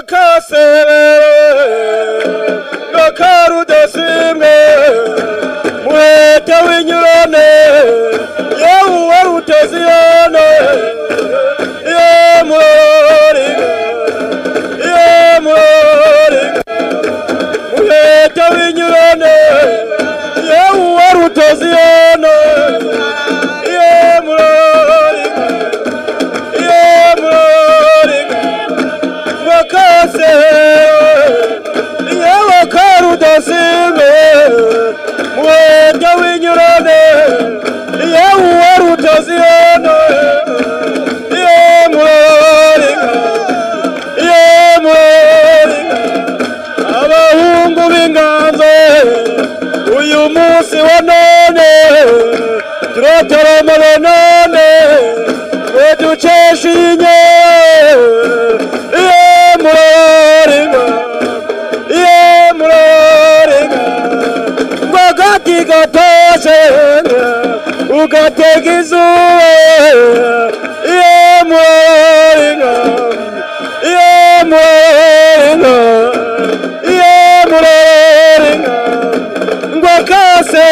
bakasebe bakarudasimwe muheta w'inyurane yewe utaziyane muheta w'inyurane yewe utaziyane bakase yewe karudasime muheta w'inyurane yewe utaziyane abahungu b'inganzo uyu munsi wa none turatarama none duceshinye bagati gatoshe ugatega izuba ngwakase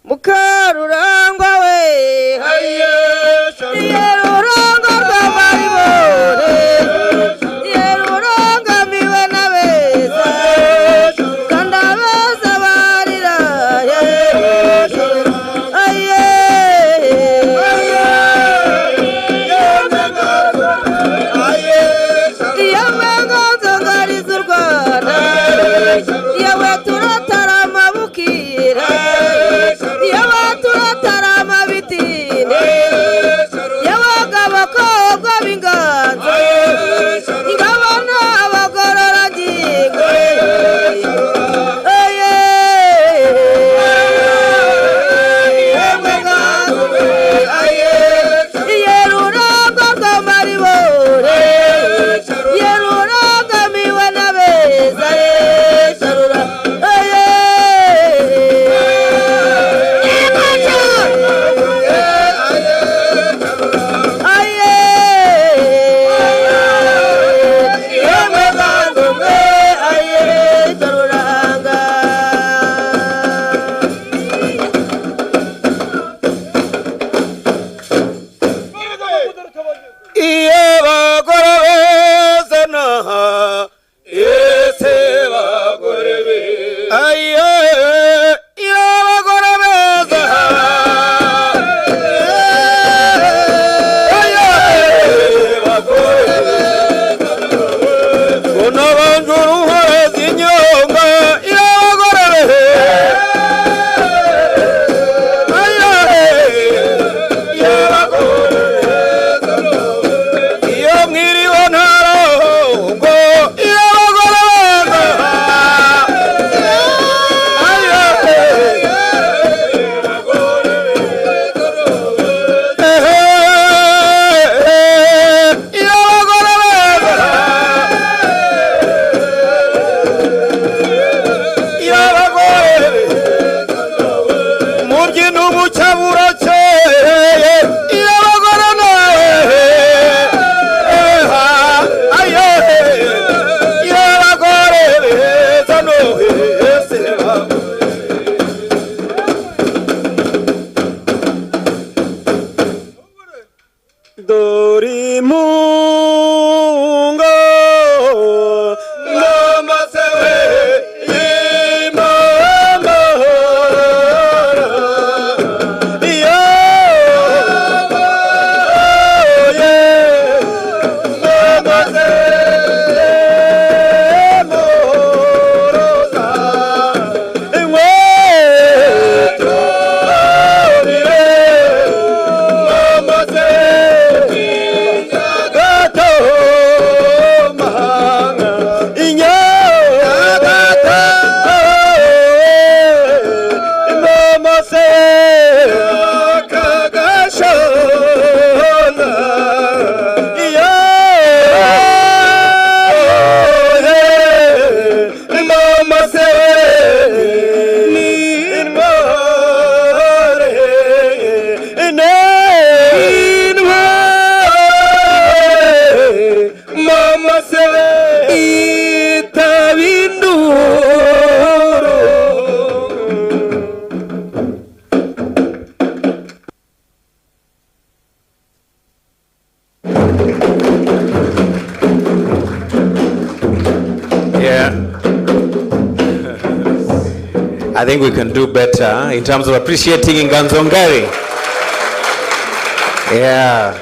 Mukarurangwa we Aye Yeruranga rw'amaribore Yeruranga miwe n'abeza kandi abeza barira Aye Yemenganzo ngariza u Rwanda Yewe turatarama bukira Yewe turatarama bitinde Yewaga abakobwa b'inganzo Ingabo n'abagororangingo Yeruranga rw'amaribore Yeruranga miwe n'abeza Sarura I think we can do better in terms of appreciating Inganzongari. Yeah,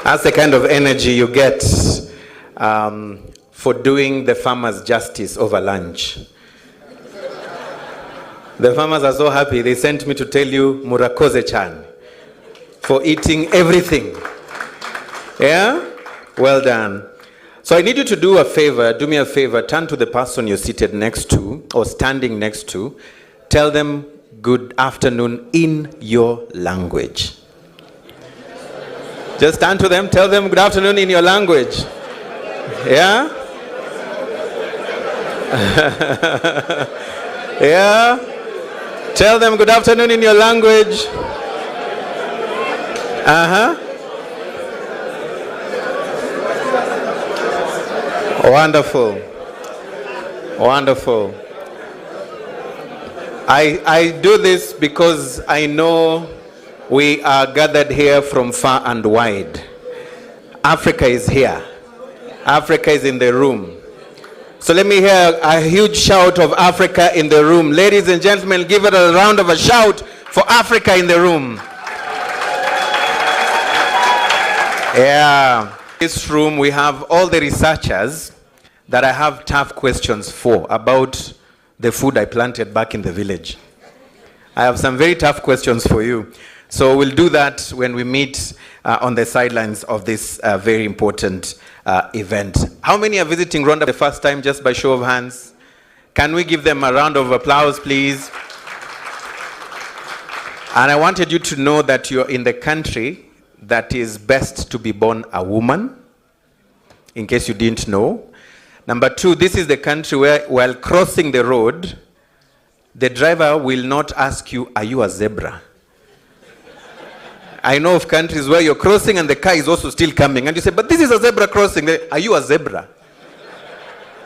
that's the kind of energy you get for doing the farmers justice over lunch. The farmers are so happy, they sent me to tell you Murakoze-chan for eating everything. Yeah? Well done. So I need you to do me a favor, turn to the person you're seated next to or standing next to, tell them good afternoon in your language. Just turn to them, tell them good afternoon in your language. Yeah? Yeah? Tell them good afternoon in your language. Wonderful. Wonderful. I do this because I know we are gathered here from far and wide. Africa is here. Africa is in the room. So let me hear a huge shout of Africa in the room. Ladies and gentlemen, give it a round of a shout for Africa in the room. Yeah. In this room, we have all the researchers that I have tough questions for about the food I planted back in the village. I have some very tough questions for you. So we'll do that when we meet on the sidelines of this very important event. How many are visiting Rwanda the first time, just by show of hands? Can we give them a round of applause, please? And I wanted you to know that you're in the country that is best to be born a woman, in case you didn't know. Number two, this is the country where, while crossing the road, the driver will not ask you, are you a zebra? I know of countries where you're crossing and the car is also still coming, and you say, but this is a zebra crossing. Are you a zebra?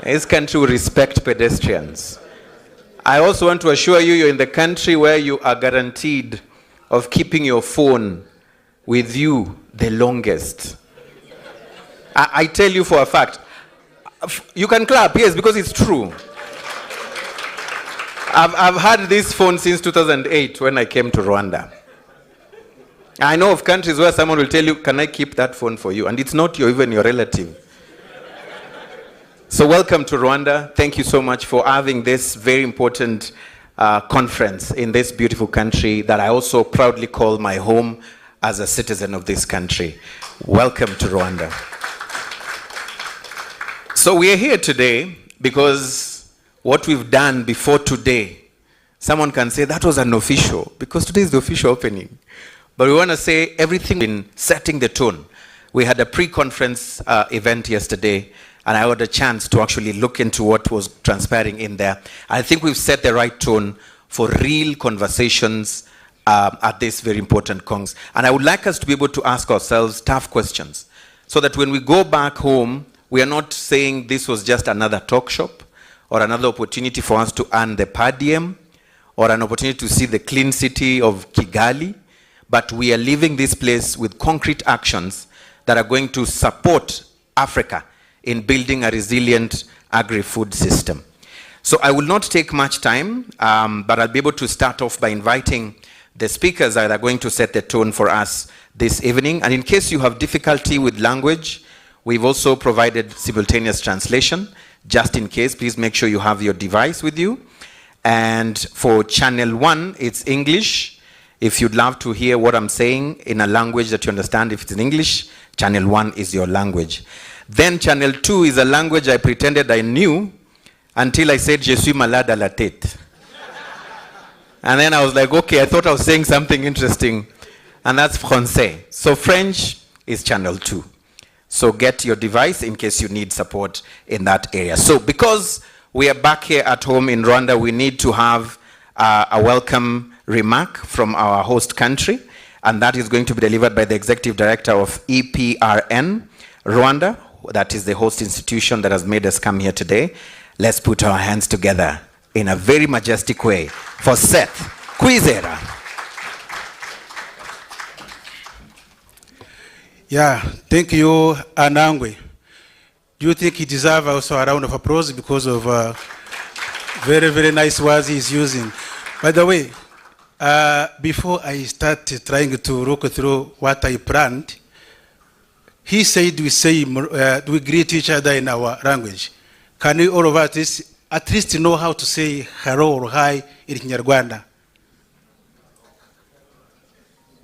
This country will respect pedestrians. I also want to assure you, you're in the country where you are guaranteed of keeping your phone with you the longest. I tell you for a fact. You can clap, yes, because it's true. I've had this phone since 2008 when I came to Rwanda. I know of countries where someone will tell you, can I keep that phone for you? And it's not even your relative. So welcome to Rwanda. Thank you so much for having this very important conference in this beautiful country that I also proudly call my home as a citizen of this country. Welcome to Rwanda. So we are here today because what we've done before today, someone can say that was unofficial because today is the official opening. But we want to say everything in setting the tone. We had a pre-conference event yesterday, and I had a chance to actually look into what was transpiring in there. I think we've set the right tone for real conversations at this very important Congress. And I would like us to be able to ask ourselves tough questions so that when we go back home, we are not saying this was just another talk shop or another opportunity for us to earn the per diem or an opportunity to see the clean city of Kigali, but we are leaving this place with concrete actions that are going to support Africa in building a resilient agri-food system. So I will not take much time, but I'll be able to start off by inviting the speakers that are going to set the tone for us this evening. And in case you have difficulty with language, we've also provided simultaneous translation. Just in case, please make sure you have your device with you. And for channel 1, it's English. If you'd love to hear what I'm saying in a language that you understand, if it's in English, channel 1 is your language. Then channel 2 is a language I pretended I knew until I said, Je suis malade à la tête. And then I was like, okay, I thought I was saying something interesting. And that's Francais. So French is channel 2. So get your device in case you need support in that area. So because we are back here at home in Rwanda, we need to have a welcome remark from our host country, and that is going to be delivered by the Executive Director of EPRN Rwanda. That is the host institution that has made us come here today. Let's put our hands together in a very majestic way for Seth Kwizera. Yeah, thank you, Anangwe. Do you think he deserves also a round of applause because of very, very nice words he's using? By the way, before I start trying to look through what I planned, he said we greet each other in our language. Can we all of us at least know how to say hello or hi in Kinyarwanda?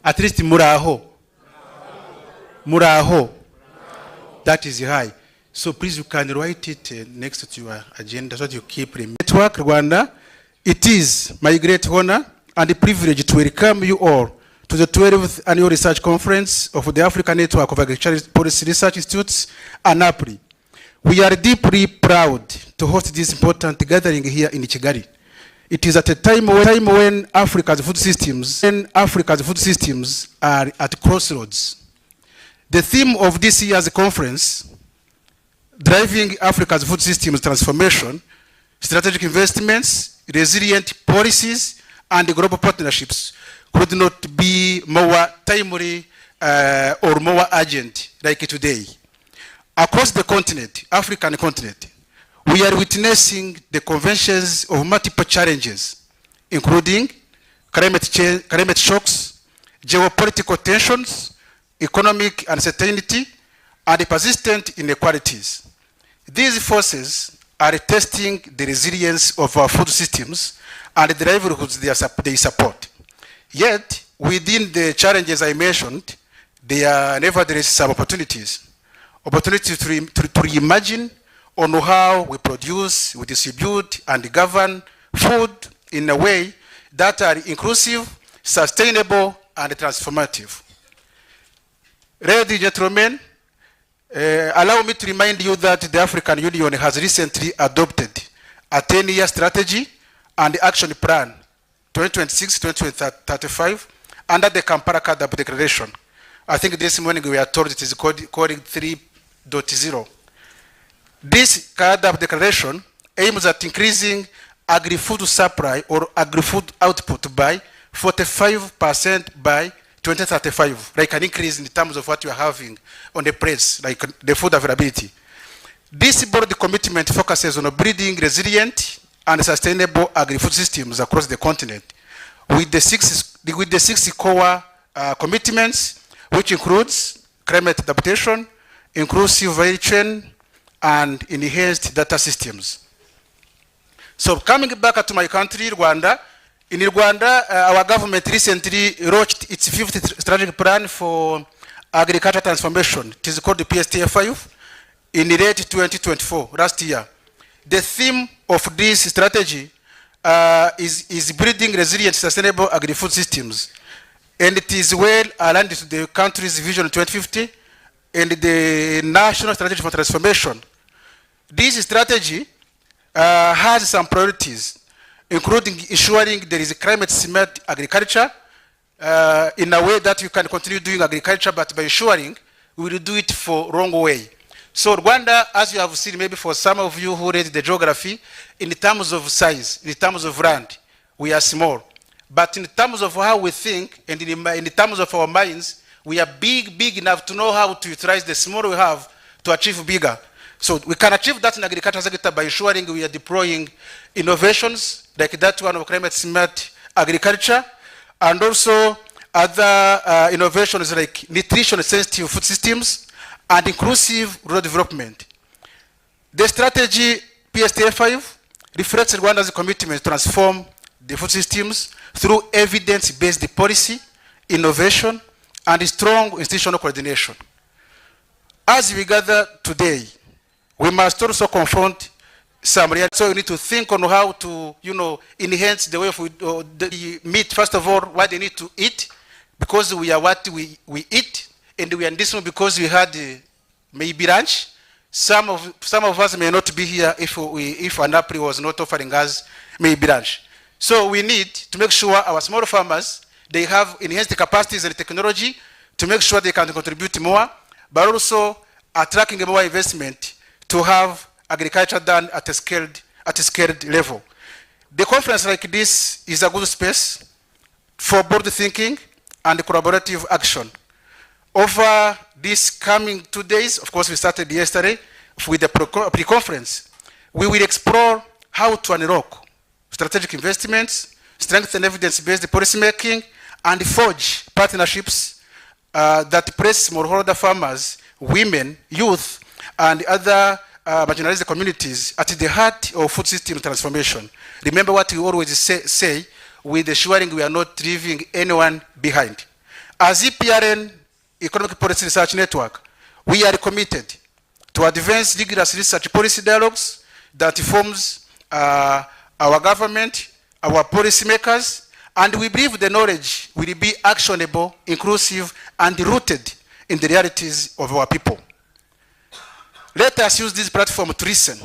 At least muraho. Muraho. That is hi. So please, you can write it next to your agenda so that you keep remembering. Network Rwanda, it is my great honor and a privilege to welcome you all to the 12th Annual Research Conference of the African Network of Agricultural Policy Research Institutes, ANAPRI. We are deeply proud to host this important gathering here in Kigali. It is at a time when Africa's food systems are at crossroads. The theme of this year's conference, Driving Africa's Food Systems Transformation, Strategic Investments resilient policies and global partnerships could not be more timely or more urgent like today. Across the continent, African continent, we are witnessing the convergence of multiple challenges, including climate change, climate shocks, geopolitical tensions, economic uncertainty, and persistent inequalities. These forces are testing the resilience of our food systems and the livelihoods they support. Yet, within the challenges I mentioned, there are nevertheless some opportunities. Opportunities to reimagine on how we produce, we distribute, and govern food in a way that are inclusive, sustainable, and transformative. Ladies and gentlemen, allow me to remind you that the African Union has recently adopted a 10-year strategy and action plan 2026-2035 under the Kampala CAADP Declaration. I think this morning we are told it is called 3.0. This CAADP Declaration aims at increasing agri-food supply or agri-food output by 45% by 2035, like an increase in terms of what you are having on the plates, like the food availability. This broad commitment focuses on building resilient and sustainable agri-food systems across the continent with the six core commitments, which includes climate adaptation, inclusive value chain, and enhanced data systems. So coming back to my country, Rwanda, in Rwanda, our government recently launched its 5th strategic plan for agricultural transformation. It is called the PSTF5 in late 2024, last year. The theme of this strategy is building resilient, sustainable agri-food systems. And it is well aligned to the country's Vision 2050 and the National Strategy for Transformation. This strategy has some priorities, including ensuring there is a climate-smart agriculture in a way that you can continue doing agriculture, but by ensuring we will do it for wrong way. So Rwanda, as you have seen, maybe for some of you who read the geography, in terms of size, in terms of land, we are small. But in terms of how we think, and in terms of our minds, we are big enough to know how to utilize the small we have to achieve bigger. So we can achieve that in agriculture sector by ensuring we are deploying innovations like that one of climate smart agriculture, and also other innovations like nutrition sensitive food systems and inclusive rural development. The strategy PSTF5 reflects Rwanda's commitment to transform the food systems through evidence-based policy, innovation, and strong institutional coordination. As we gather today, we must also confront some reality. So we need to think on how to, enhance the way of the meat. First of all, what they need to eat, because we are what we eat, and we are in this one because we had maybe lunch. Some of us may not be here if ANAPRI was not offering us maybe lunch. So we need to make sure our small farmers, they have enhanced capacities and technology to make sure they can contribute more, but also attracting more investment to have agriculture done at a scaled level. The conference like this is a good space for bold thinking and collaborative action. Over these coming 2 days, of course we started yesterday with the pre-conference, we will explore how to unlock strategic investments, strengthen evidence-based policy making, and forge partnerships that place smallholder farmers, women, youth, and other marginalized communities at the heart of food system transformation. Remember what we always say with ensuring we are not leaving anyone behind. As EPRN, Economic Policy Research Network, we are committed to advance rigorous research policy dialogues that informs our government, our policymakers, and we believe the knowledge will be actionable, inclusive, and rooted in the realities of our people. Let us use this platform to listen,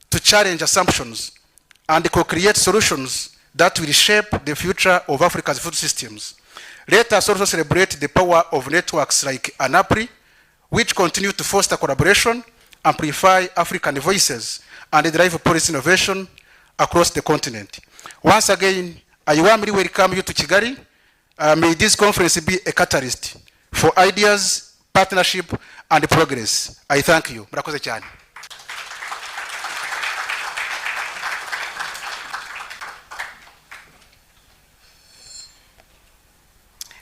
to challenge assumptions, and co-create solutions that will shape the future of Africa's food systems. Let us also celebrate the power of networks like ANAPRI, which continue to foster collaboration, amplify African voices, and drive policy innovation across the continent. Once again, I warmly welcome you to Kigali. May this conference be a catalyst for ideas, partnership, and progress. I thank you. Murakoze cyane.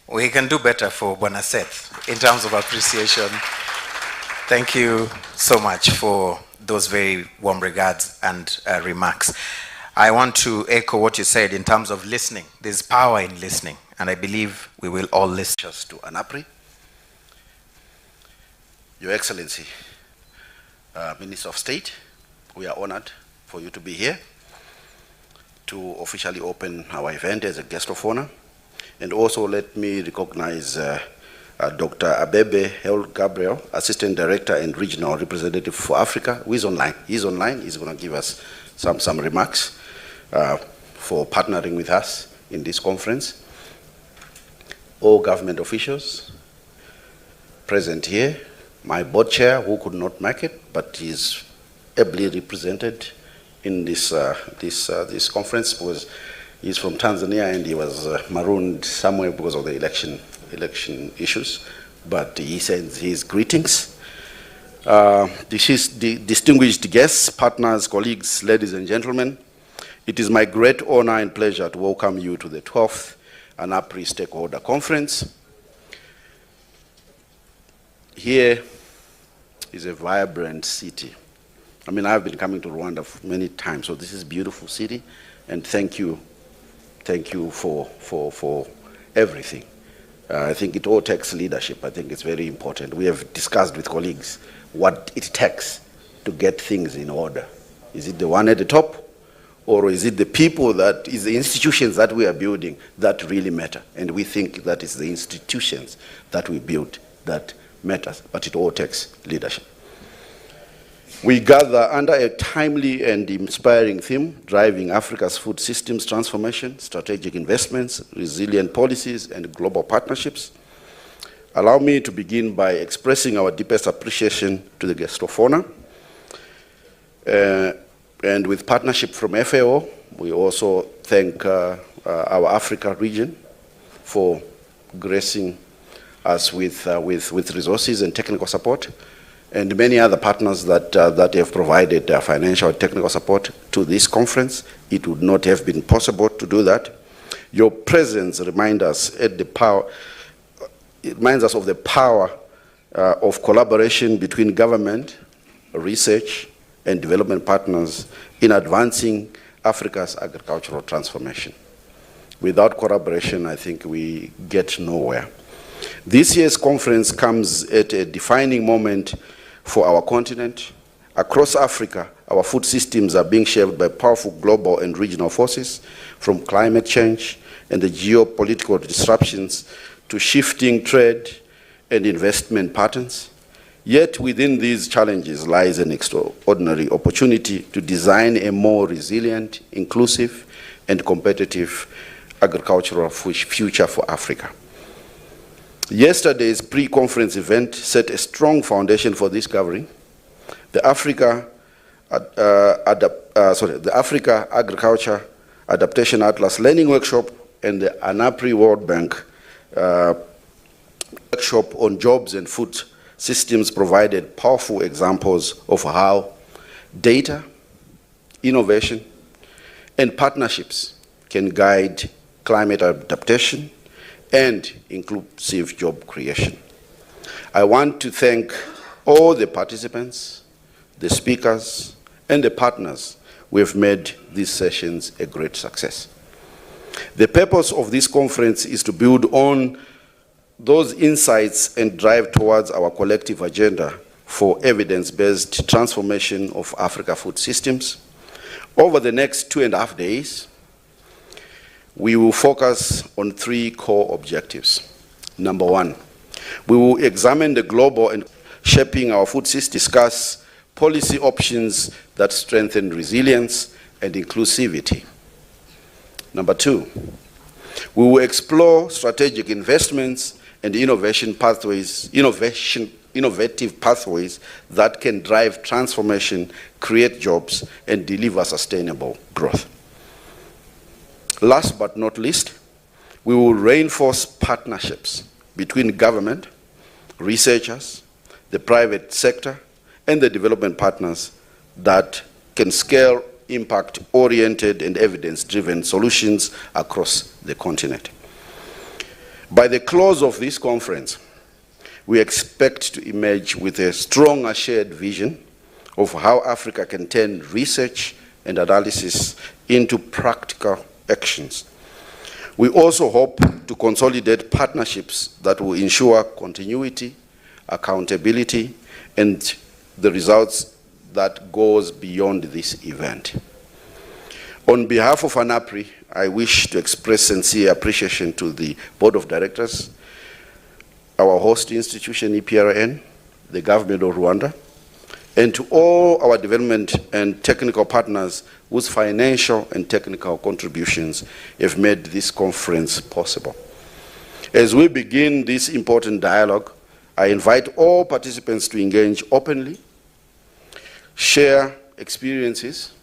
We can do better for Bwana Seth in terms of appreciation. Thank you so much for those very warm regards and remarks. I want to echo what you said in terms of listening. There's power in listening, and I believe we will all listen. Just to ANAPRI, Your Excellency, Minister of State, we are honored for you to be here to officially open our event as a guest of honor. And also let me recognize Dr. Abebe Hel Gabriel, Assistant Director and Regional Representative for Africa, who is online. He's online. He's going to give us some remarks for partnering with us in this conference. All government officials present here, my board chair, who could not make it, but is ably represented in this conference, because he's from Tanzania and he was marooned somewhere because of the election issues, but he sends his greetings. This is the distinguished guests, partners, colleagues, ladies and gentlemen. It is my great honor and pleasure to welcome you to the 12th ANAPRI Stakeholder Conference. Here is a vibrant city. I mean, I've been coming to Rwanda many times, so this is a beautiful city, and thank you for everything. I think it all takes leadership. I think it's very important. We have discussed with colleagues what it takes to get things in order. Is it the one at the top, or is it the people, that is the institutions that we are building that really matter? And we think that it's the institutions that we build that matters, but it all takes leadership. We gather under a timely and inspiring theme, driving Africa's food systems transformation, strategic investments, resilient policies, and global partnerships. Allow me to begin by expressing our deepest appreciation to the guest of honor. And with partnership from FAO, we also thank our Africa region for gracing us with resources and technical support, and many other partners that have provided financial and technical support to this conference. It would not have been possible to do that. Your presence reminds us of the power of collaboration between government, research, and development partners in advancing Africa's agricultural transformation. Without collaboration, I think we get nowhere. This year's conference comes at a defining moment for our continent. Across Africa, our food systems are being shaped by powerful global and regional forces, from climate change and the geopolitical disruptions to shifting trade and investment patterns. Yet within these challenges lies an extraordinary opportunity to design a more resilient, inclusive, and competitive agricultural future for Africa. Yesterday's pre-conference event set a strong foundation for this gathering. The Africa Agriculture Adaptation Atlas Learning Workshop and the ANAPRI World Bank workshop on jobs and food systems provided powerful examples of how data, innovation, and partnerships can guide climate adaptation and inclusive job creation. I want to thank all the participants, the speakers, and the partners who have made these sessions a great success. The purpose of this conference is to build on those insights and drive towards our collective agenda for evidence-based transformation of Africa food systems. Over the next 2.5 days, we will focus on 3 core objectives. Number 1, we will examine the global and shaping our food system, discuss policy options that strengthen resilience and inclusivity. Number 2, we will explore strategic investments and innovation innovative pathways that can drive transformation, create jobs, and deliver sustainable growth. Last but not least, we will reinforce partnerships between government, researchers, the private sector, and the development partners that can scale impact-oriented and evidence-driven solutions across the continent. By the close of this conference, we expect to emerge with a stronger shared vision of how Africa can turn research and analysis into practical actions. We also hope to consolidate partnerships that will ensure continuity, accountability, and the results that goes beyond this event. On behalf of ANAPRI, I wish to express sincere appreciation to the Board of Directors, our host institution, EPRN, the government of Rwanda, and to all our development and technical partners whose financial and technical contributions have made this conference possible. As we begin this important dialogue, I invite all participants to engage openly, share experiences,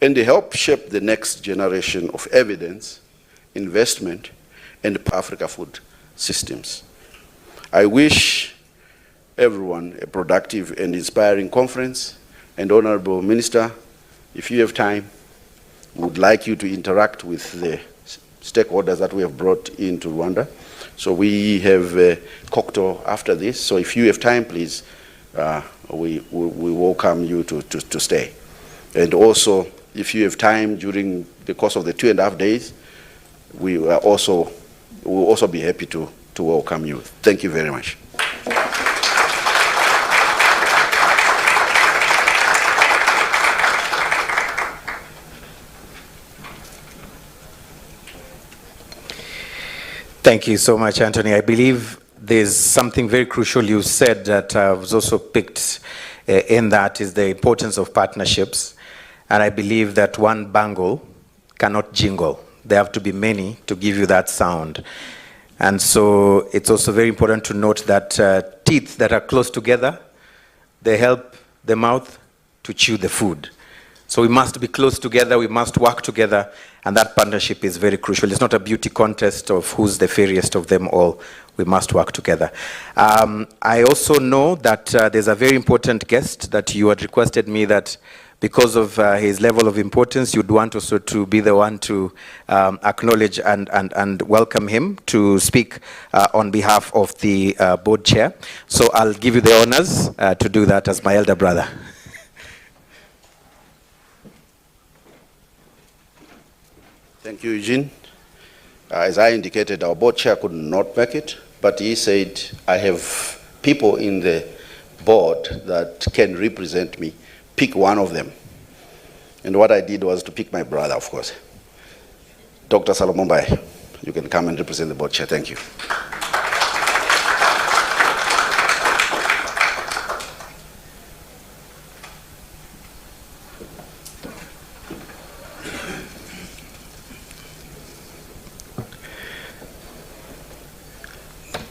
and help shape the next generation of evidence, investment, and Africa food systems. I wish everyone a productive and inspiring conference. And Honorable Minister, if you have time, we would like you to interact with the stakeholders that we have brought into Rwanda. So we have a cocktail after this. So if you have time, please, we welcome you to stay. And also, if you have time during the course of the 2.5 days, we will also be happy to welcome you. Thank you very much. Thank you so much, Anthony. I believe there's something very crucial you said that was also picked in that is the importance of partnerships. And I believe that one bangle cannot jingle. There have to be many to give you that sound. And so it's also very important to note that teeth that are close together, they help the mouth to chew the food. So we must be close together, we must work together, and that partnership is very crucial. It's not a beauty contest of who's the fairest of them all. We must work together. I also know that there's a very important guest that you had requested me that because of his level of importance, you'd want also to be the one to acknowledge and welcome him to speak on behalf of the board chair. So I'll give you the honors to do that as my elder brother. Thank you, Eugene. As I indicated, our board chair could not make it, but he said, I have people in the board that can represent me. Pick one of them. And what I did was to pick my brother, of course. Dr. Salomon Bai, you can come and represent the board chair. Thank you.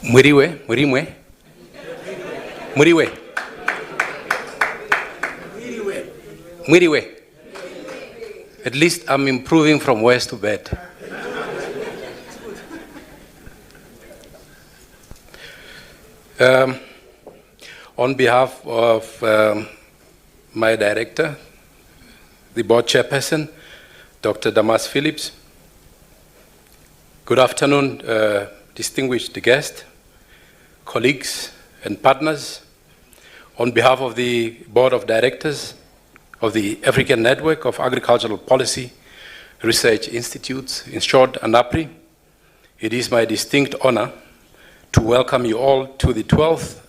Muriwe. At least I'm improving from worst to bad. On behalf of my director, the board chairperson, Dr. Damas Phillips, good afternoon, distinguished guests, colleagues and partners. On behalf of the Board of Directors of the African Network of Agricultural Policy Research Institutes, in short, ANAPRI, it is my distinct honor to welcome you all to the 12th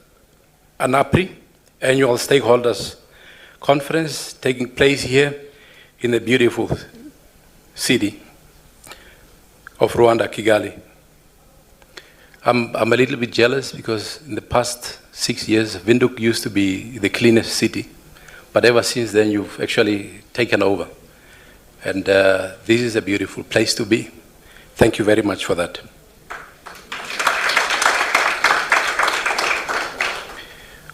ANAPRI Annual Stakeholders Conference taking place here in the beautiful city of Rwanda, Kigali. I'm a little bit jealous because in the past 6 years, Windhoek used to be the cleanest city. But ever since then, you've actually taken over. And this is a beautiful place to be. Thank you very much for that.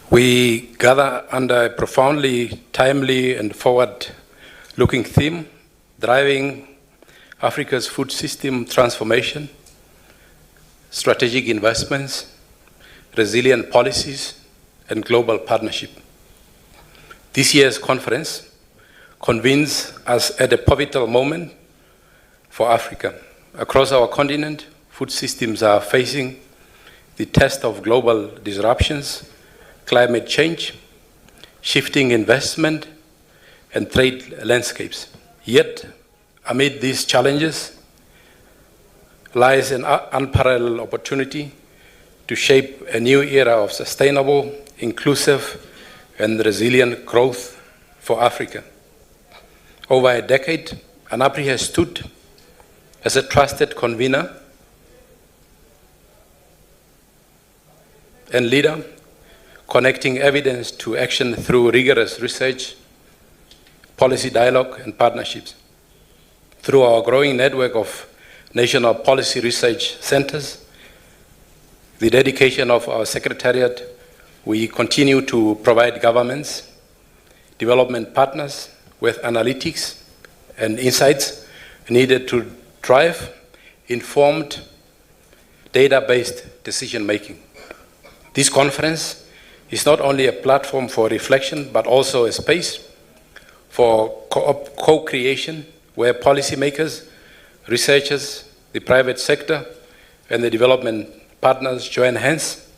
We gather under a profoundly timely and forward-looking theme, driving Africa's food system transformation, strategic investments, resilient policies, and global partnership. This year's conference convenes us at a pivotal moment for Africa. Across our continent, food systems are facing the test of global disruptions, climate change, shifting investment, and trade landscapes. Yet, amid these challenges, lies an unparalleled opportunity to shape a new era of sustainable, inclusive, and resilient growth for Africa. Over a decade, ANAPRI has stood as a trusted convener and leader, connecting evidence to action through rigorous research, policy dialogue, and partnerships. Through our growing network of national policy research centers, the dedication of our secretariat, we continue to provide governments, development partners with analytics and insights needed to drive informed, data-based decision-making. This conference is not only a platform for reflection, but also a space for co-creation where policymakers, researchers, the private sector, and the development partners join hands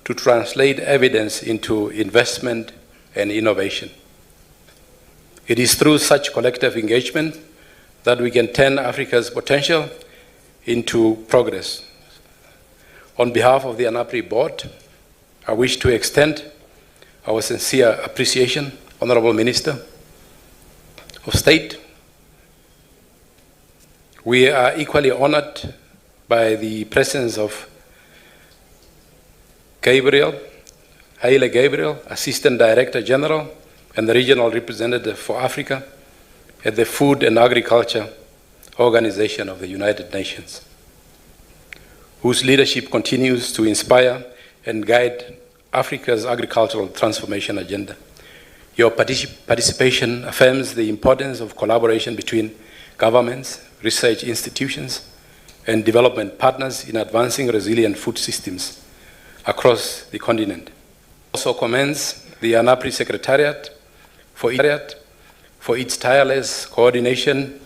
to translate evidence into investment and innovation. It is through such collective engagement that we can turn Africa's potential into progress. On behalf of the ANAPRI board, I wish to extend our sincere appreciation, Honorable Minister of State. We are equally honored by the presence of Haile Gabriel, Assistant Director General and the Regional Representative for Africa at the Food and Agriculture Organization of the United Nations, whose leadership continues to inspire and guide Africa's agricultural transformation agenda. Your participation affirms the importance of collaboration between governments, research institutions, and development partners in advancing resilient food systems across the continent. Also commends the ANAPRI Secretariat for its tireless coordination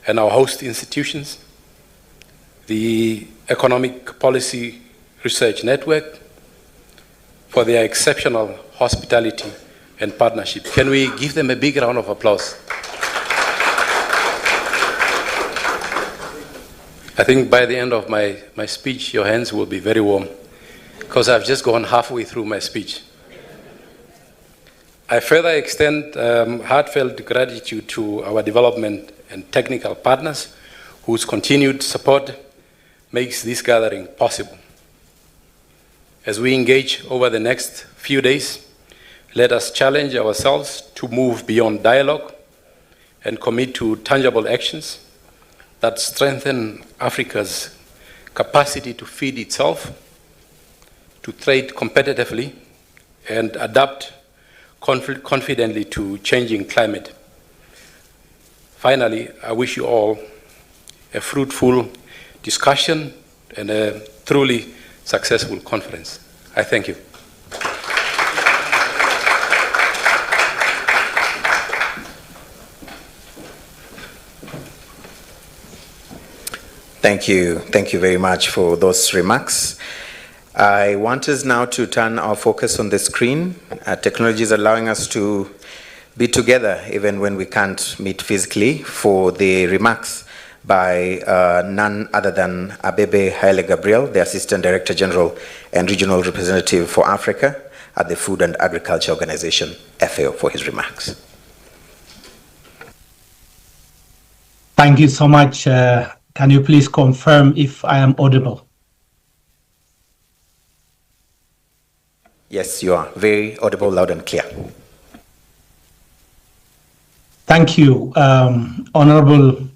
and our host institutions, the Economic Policy Research Network, for their exceptional hospitality and partnership. Can we give them a big round of applause? I think by the end of my speech, your hands will be very warm, because I've just gone halfway through my speech. I further extend heartfelt gratitude to our development and technical partners whose continued support makes this gathering possible. As we engage over the next few days, let us challenge ourselves to move beyond dialogue and commit to tangible actions that strengthen Africa's capacity to feed itself, to trade competitively, and adapt confidently to changing climate. Finally, I wish you all a fruitful discussion and a truly successful conference. I thank you. Thank you. Thank you very much for those remarks. I want us now to turn our focus on the screen. Technology is allowing us to be together even when we can't meet physically, for the remarks by none other than Abebe Haile Gabriel, the Assistant Director General and Regional Representative for Africa at the Food and Agriculture Organization, FAO, for his remarks. Thank you so much. Can you please confirm if I am audible? Yes, you are very audible, loud and clear. Thank you, Honorable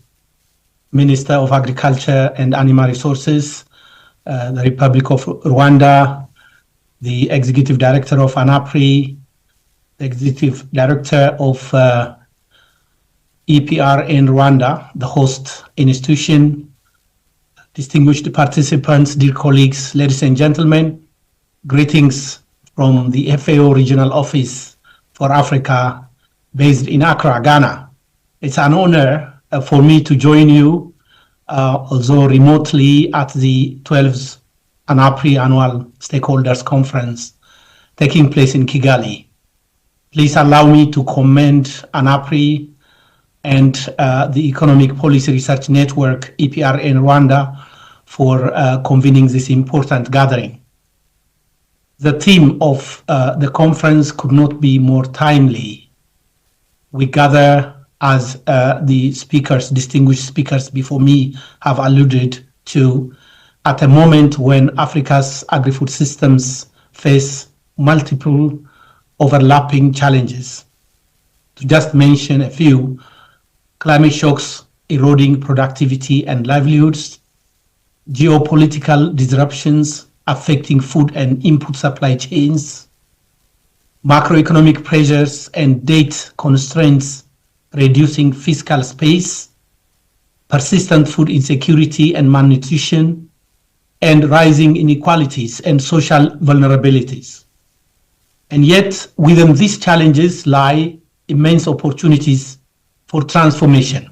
Minister of Agriculture and Animal Resources, the Republic of Rwanda, the Executive Director of ANAPRI, the Executive Director of EPR in Rwanda, the host institution, distinguished participants, dear colleagues, ladies and gentlemen, greetings from the FAO Regional Office for Africa based in Accra, Ghana. It's an honor for me to join you, although remotely, at the 12th ANAPRI Annual Stakeholders Conference taking place in Kigali. Please allow me to commend ANAPRI and the Economic Policy Research Network, EPR in Rwanda, for convening this important gathering. The theme of the conference could not be more timely. We gather, as the speakers, distinguished speakers before me have alluded to, at a moment when Africa's agri-food systems face multiple overlapping challenges. To just mention a few: climate shocks eroding productivity and livelihoods, geopolitical disruptions affecting food and input supply chains, macroeconomic pressures and debt constraints reducing fiscal space, persistent food insecurity and malnutrition, and rising inequalities and social vulnerabilities. And yet, within these challenges lie immense opportunities for transformation.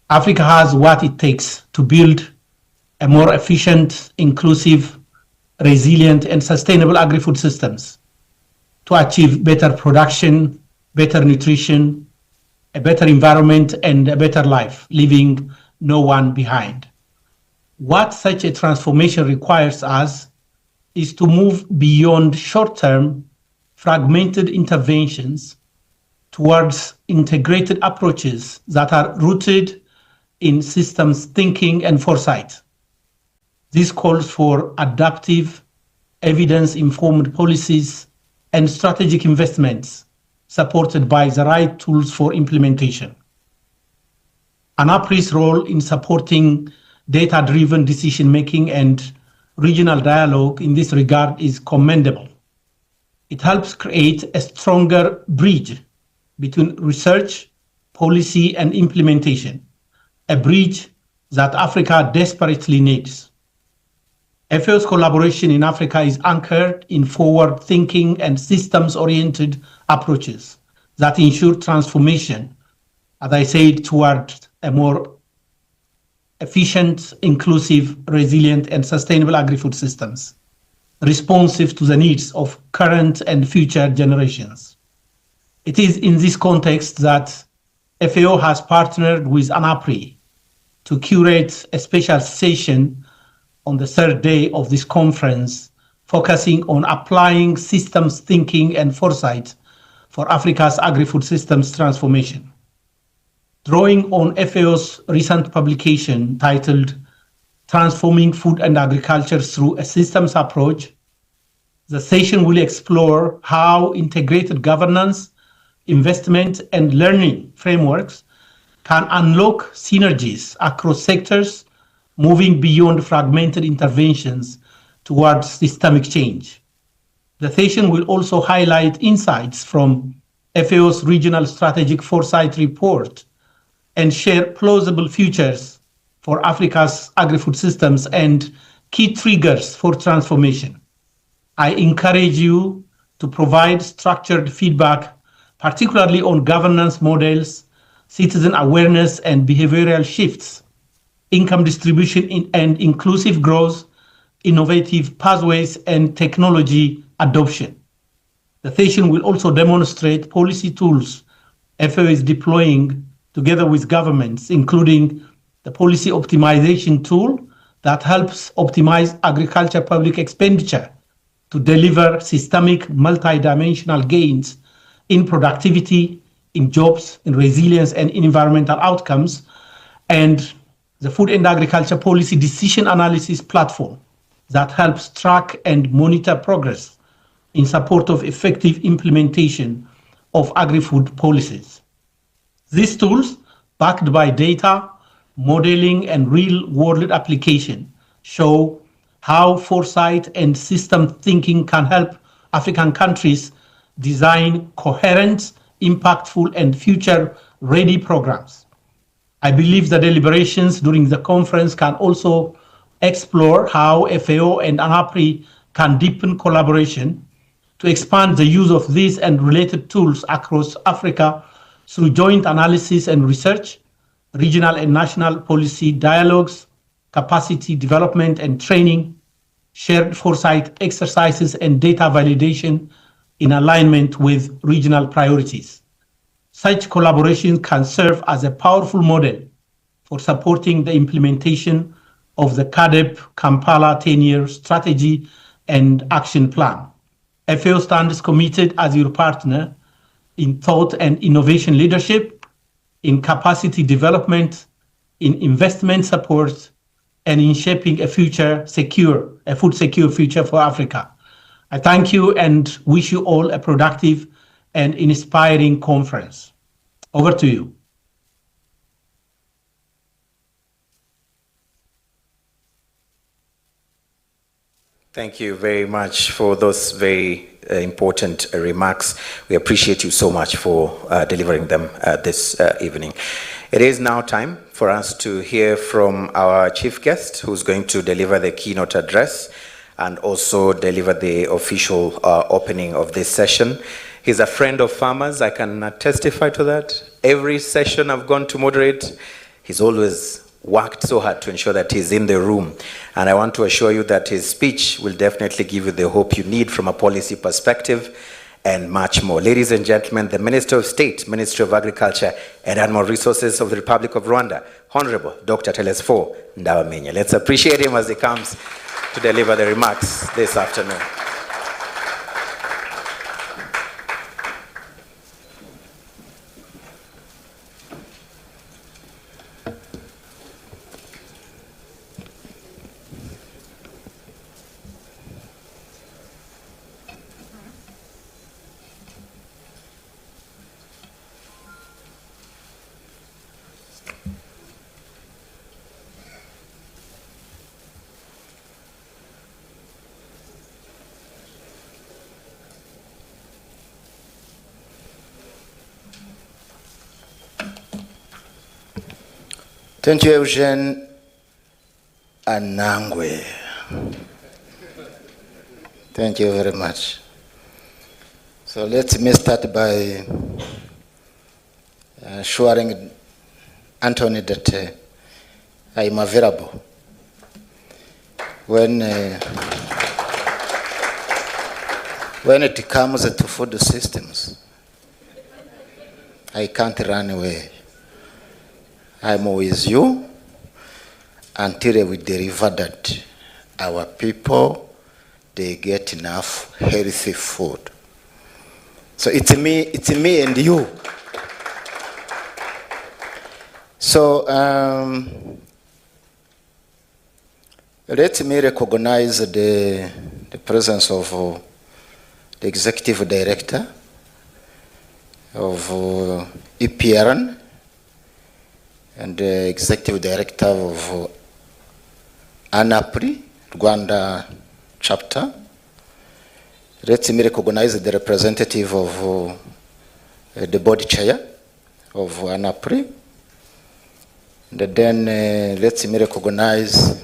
Africa has what it takes to build a more efficient, inclusive, resilient, and sustainable agri-food systems to achieve better production, better nutrition, a better environment, and a better life, leaving no one behind. What such a transformation requires us is to move beyond short-term, fragmented interventions towards integrated approaches that are rooted in systems thinking and foresight. This calls for adaptive, evidence-informed policies and strategic investments supported by the right tools for implementation. ANAPRI's role in supporting data-driven decision-making and regional dialogue in this regard is commendable. It helps create a stronger bridge between research, policy, and implementation, a bridge that Africa desperately needs. FAO's collaboration in Africa is anchored in forward-thinking and systems-oriented approaches that ensure transformation, as I said, toward a more efficient, inclusive, resilient, and sustainable agri-food systems, responsive to the needs of current and future generations. It is in this context that FAO has partnered with ANAPRI to curate a special session on the third day of this conference, focusing on applying systems thinking and foresight for Africa's agri-food systems transformation. Drawing on FAO's recent publication titled Transforming Food and Agriculture Through a Systems Approach, the session will explore how integrated governance, investment, and learning frameworks can unlock synergies across sectors, moving beyond fragmented interventions towards systemic change. The session will also highlight insights from FAO's Regional Strategic Foresight Report and share plausible futures for Africa's agri-food systems and key triggers for transformation. I encourage you to provide structured feedback, particularly on governance models, citizen awareness and behavioral shifts, income distribution and inclusive growth, innovative pathways, and technology adoption. The session will also demonstrate policy tools FAO is deploying together with governments, including the policy optimization tool that helps optimize agriculture public expenditure to deliver systemic multidimensional gains in productivity, in jobs, in resilience, and in environmental outcomes, and the Food and Agriculture Policy Decision Analysis Platform that helps track and monitor progress in support of effective implementation of agri-food policies. These tools, backed by data, modeling, and real-world application, show how foresight and system thinking can help African countries design coherent, impactful, and future-ready programs. I believe the deliberations during the conference can also explore how FAO and ANAPRI can deepen collaboration to expand the use of these and related tools across Africa through joint analysis and research, regional and national policy dialogues, capacity development and training, shared foresight exercises, and data validation in alignment with regional priorities. Such collaboration can serve as a powerful model for supporting the implementation of the CADEP Kampala 10-year strategy and action plan. FAO stands committed as your partner in thought and innovation leadership, in capacity development, in investment support, and in shaping a food secure future for Africa. I thank you and wish you all a productive and inspiring conference. Over to you. Thank you very much for those very important remarks. We appreciate you so much for delivering them this evening. It is now time for us to hear from our chief guest, who's going to deliver the keynote address and also deliver the official opening of this session. He's a friend of farmers. I can testify to that. Every session I've gone to moderate, he's always worked so hard to ensure that he's in the room. And I want to assure you that his speech will definitely give you the hope you need from a policy perspective and much more. Ladies and gentlemen, the Minister of State, Ministry of Agriculture and Animal Resources of the Republic of Rwanda, Honorable Dr. Telesphore Ndabamenya. Let's appreciate him as he comes to deliver the remarks this afternoon. Thank you, Eugene Anangwe. Thank you very much. So let me start by assuring Anthony that I am available when it comes to food systems. I can't run away. I'm with you until we deliver that our people, they get enough healthy food. So it's me and you. So let me recognize the presence of the Executive Director of EPRN and the Executive Director of ANAPRI, Rwanda chapter. Let me recognize the representative of the board chair of ANAPRI. And then let me recognize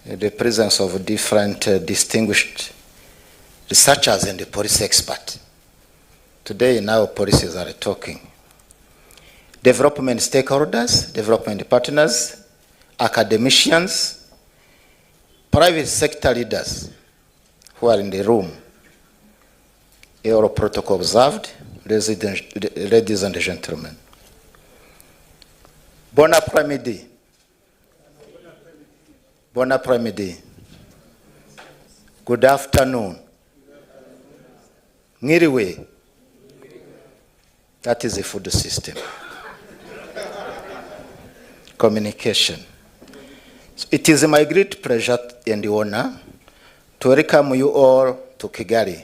the presence of different distinguished researchers and the policy experts. Today now policies are talking. Development stakeholders, development partners, academicians, private sector leaders who are in the room. Euro protocol observed, ladies and gentlemen. Bon après-midi. Bon après-midi. Good afternoon. Ngiriwe. That is the food system. Communication. So it is my great pleasure and honor to welcome you all to Kigali,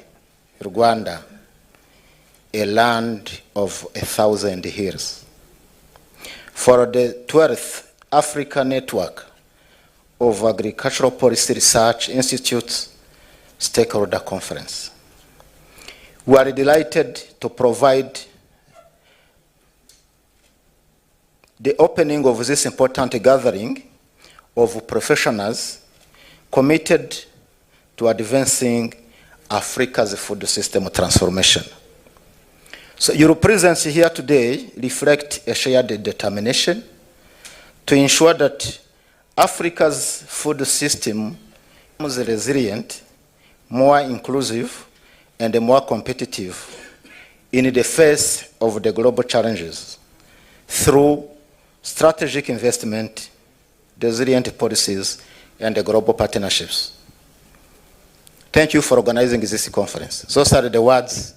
Rwanda, a land of 1,000 hills, for the 12th Africa Network of Agricultural Policy Research Institute's Stakeholder Conference. We are delighted to provide the opening of this important gathering of professionals committed to advancing Africa's food system transformation. So your presence here today reflects a shared determination to ensure that Africa's food system is resilient, more inclusive, and more competitive in the face of the global challenges through strategic investment, resilient policies, and the global partnerships. Thank you for organizing this conference. Those are the words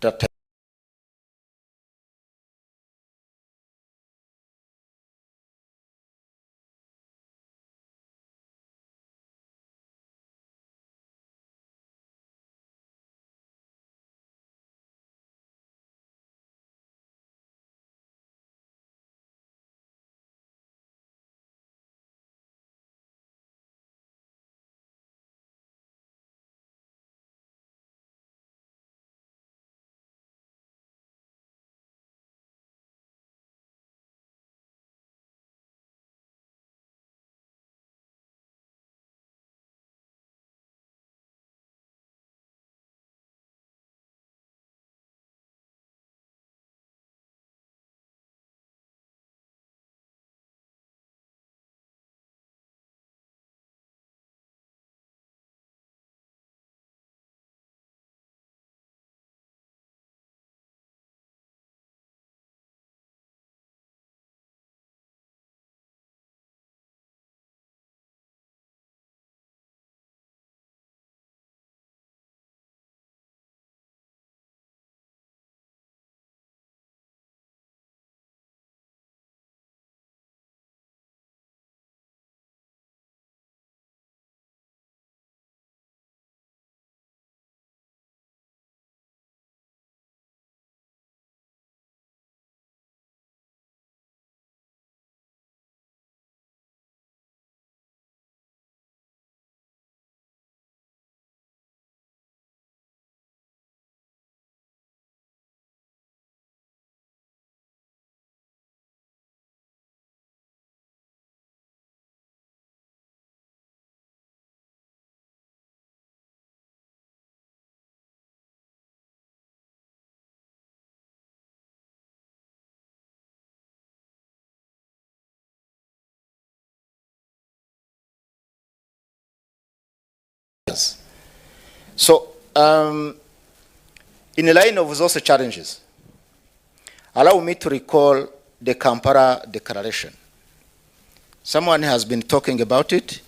that So, in the line of those challenges, allow me to recall the Kampala Declaration. Someone has been talking about it.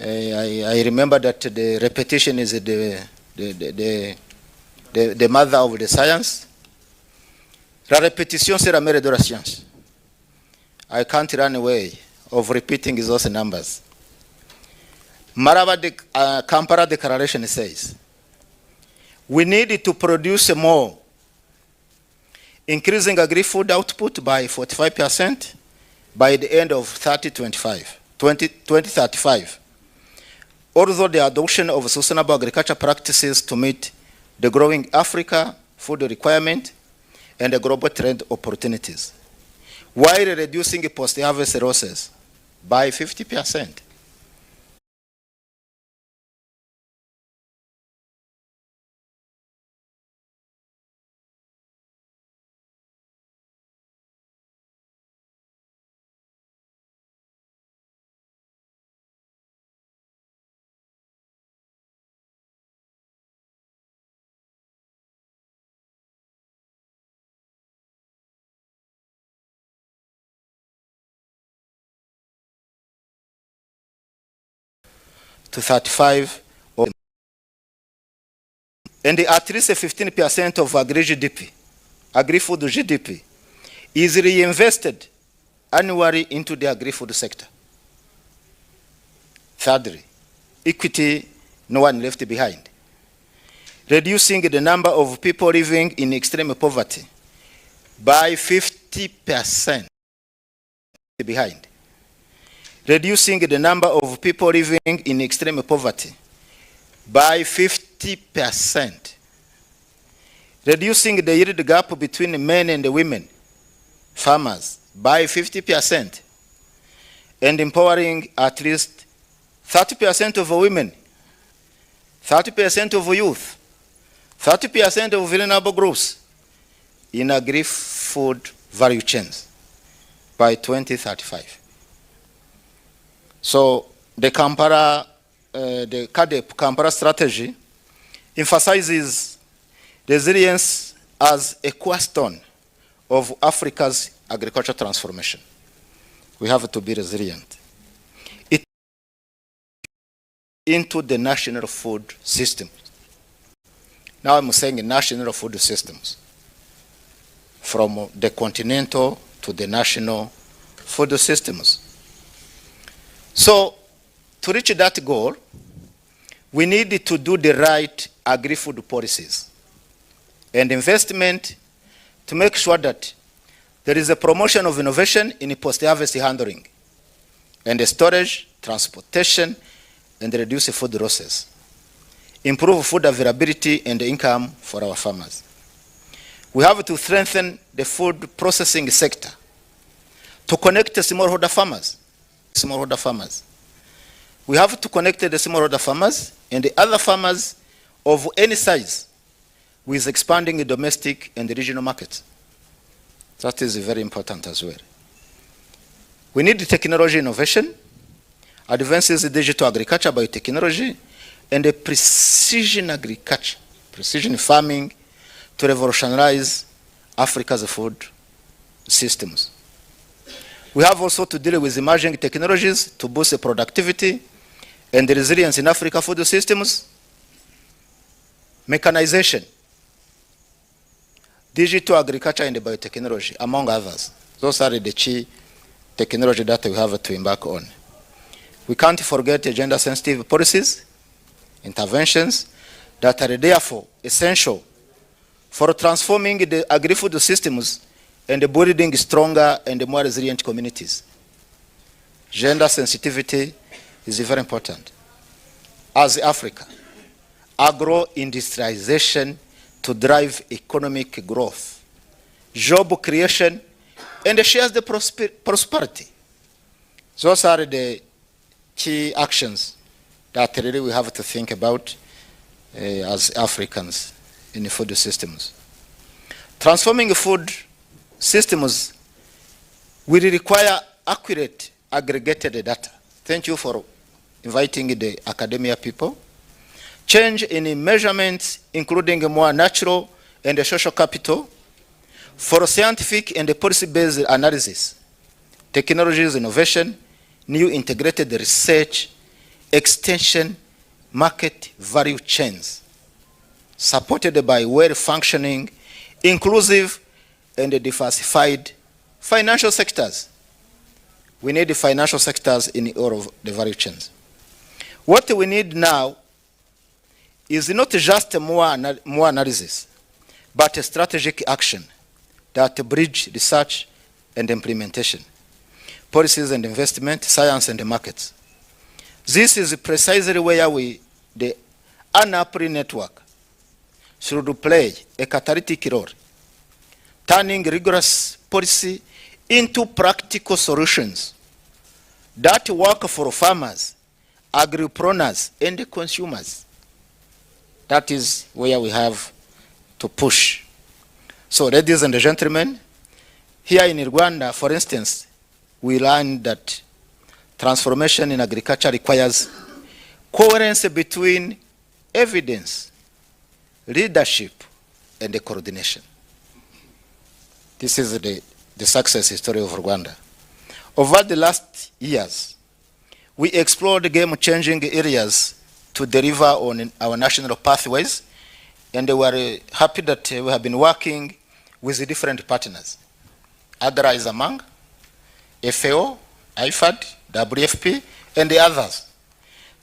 I remember that the repetition is the mother of the science. La répétition, c'est la mère de la science. I can't run away of repeating those numbers. Kampala Declaration says, we need to produce more, increasing agri-food output by 45% by the end of 2035. Although the adoption of sustainable agriculture practices to meet the growing Africa food requirement and the global trade opportunities, while reducing post-harvest losses by 50%. To 35, and at least 15% of agri-GDP, agri-food GDP, is reinvested annually into the agri-food sector. Thirdly, equity, no one left behind. Reducing the number of people living in extreme poverty by 50% behind. reducing the number of people living in extreme poverty by 50%, reducing the yield gap between men and women farmers by 50%, and empowering at least 30% of women, 30% of youth, 30% of vulnerable groups in agri-food value chains by 2035. So the Kampala strategy emphasizes resilience as a cornerstone of Africa's agricultural transformation. We have to be resilient. It into the national food system. Now I'm saying national food systems, from the continental to the national food systems. So to reach that goal, we need to do the right agri-food policies and investment to make sure that there is a promotion of innovation in post-harvest handling and the storage, transportation, and reduce food losses. Improve food availability and income for our farmers. We have to strengthen the food processing sector to connect the smallholder farmers. We have to connect the smallholder farmers and the other farmers of any size with expanding the domestic and the regional markets. That is very important as well. We need technology innovation, advances in digital agriculture, biotechnology, and the precision agriculture, precision farming to revolutionize Africa's food systems. We have also to deal with emerging technologies to boost the productivity and the resilience in Africa food systems, mechanization, digital agriculture and biotechnology, among others. Those are the key technology that we have to embark on. We can't forget gender-sensitive policies, interventions that are therefore essential for transforming the agri-food systems and building stronger and more resilient communities. Gender sensitivity is very important. As Africa, agro-industrialization to drive economic growth, job creation, and shares the prosperity. Those are the key actions that really we have to think about as Africans in the food systems. Transforming food systems will require accurate, aggregated data. Thank you for inviting the academia people. Change in measurements, including more natural and social capital, for scientific and policy-based analysis, technologies, innovation, new integrated research, extension, market value chains, supported by well-functioning, inclusive, and diversified financial sectors. We need the financial sectors in all of the value chains. What we need now is not just more analysis, but a strategic action that bridge research and implementation, policies and investment, science and the markets. This is precisely where the ANAPRI network should play a catalytic role, turning rigorous policy into practical solutions that work for farmers, agripreneurs, and the consumers. That is where we have to push. So, ladies and gentlemen, here in Rwanda, for instance, we learned that transformation in agriculture requires coherence between evidence, leadership, and the coordination. This is the success story of Rwanda. Over the last years, we explored game-changing areas to deliver on our national pathways, and we are happy that we have been working with different partners. ADRA is among, FAO, IFAD, WFP, and the others,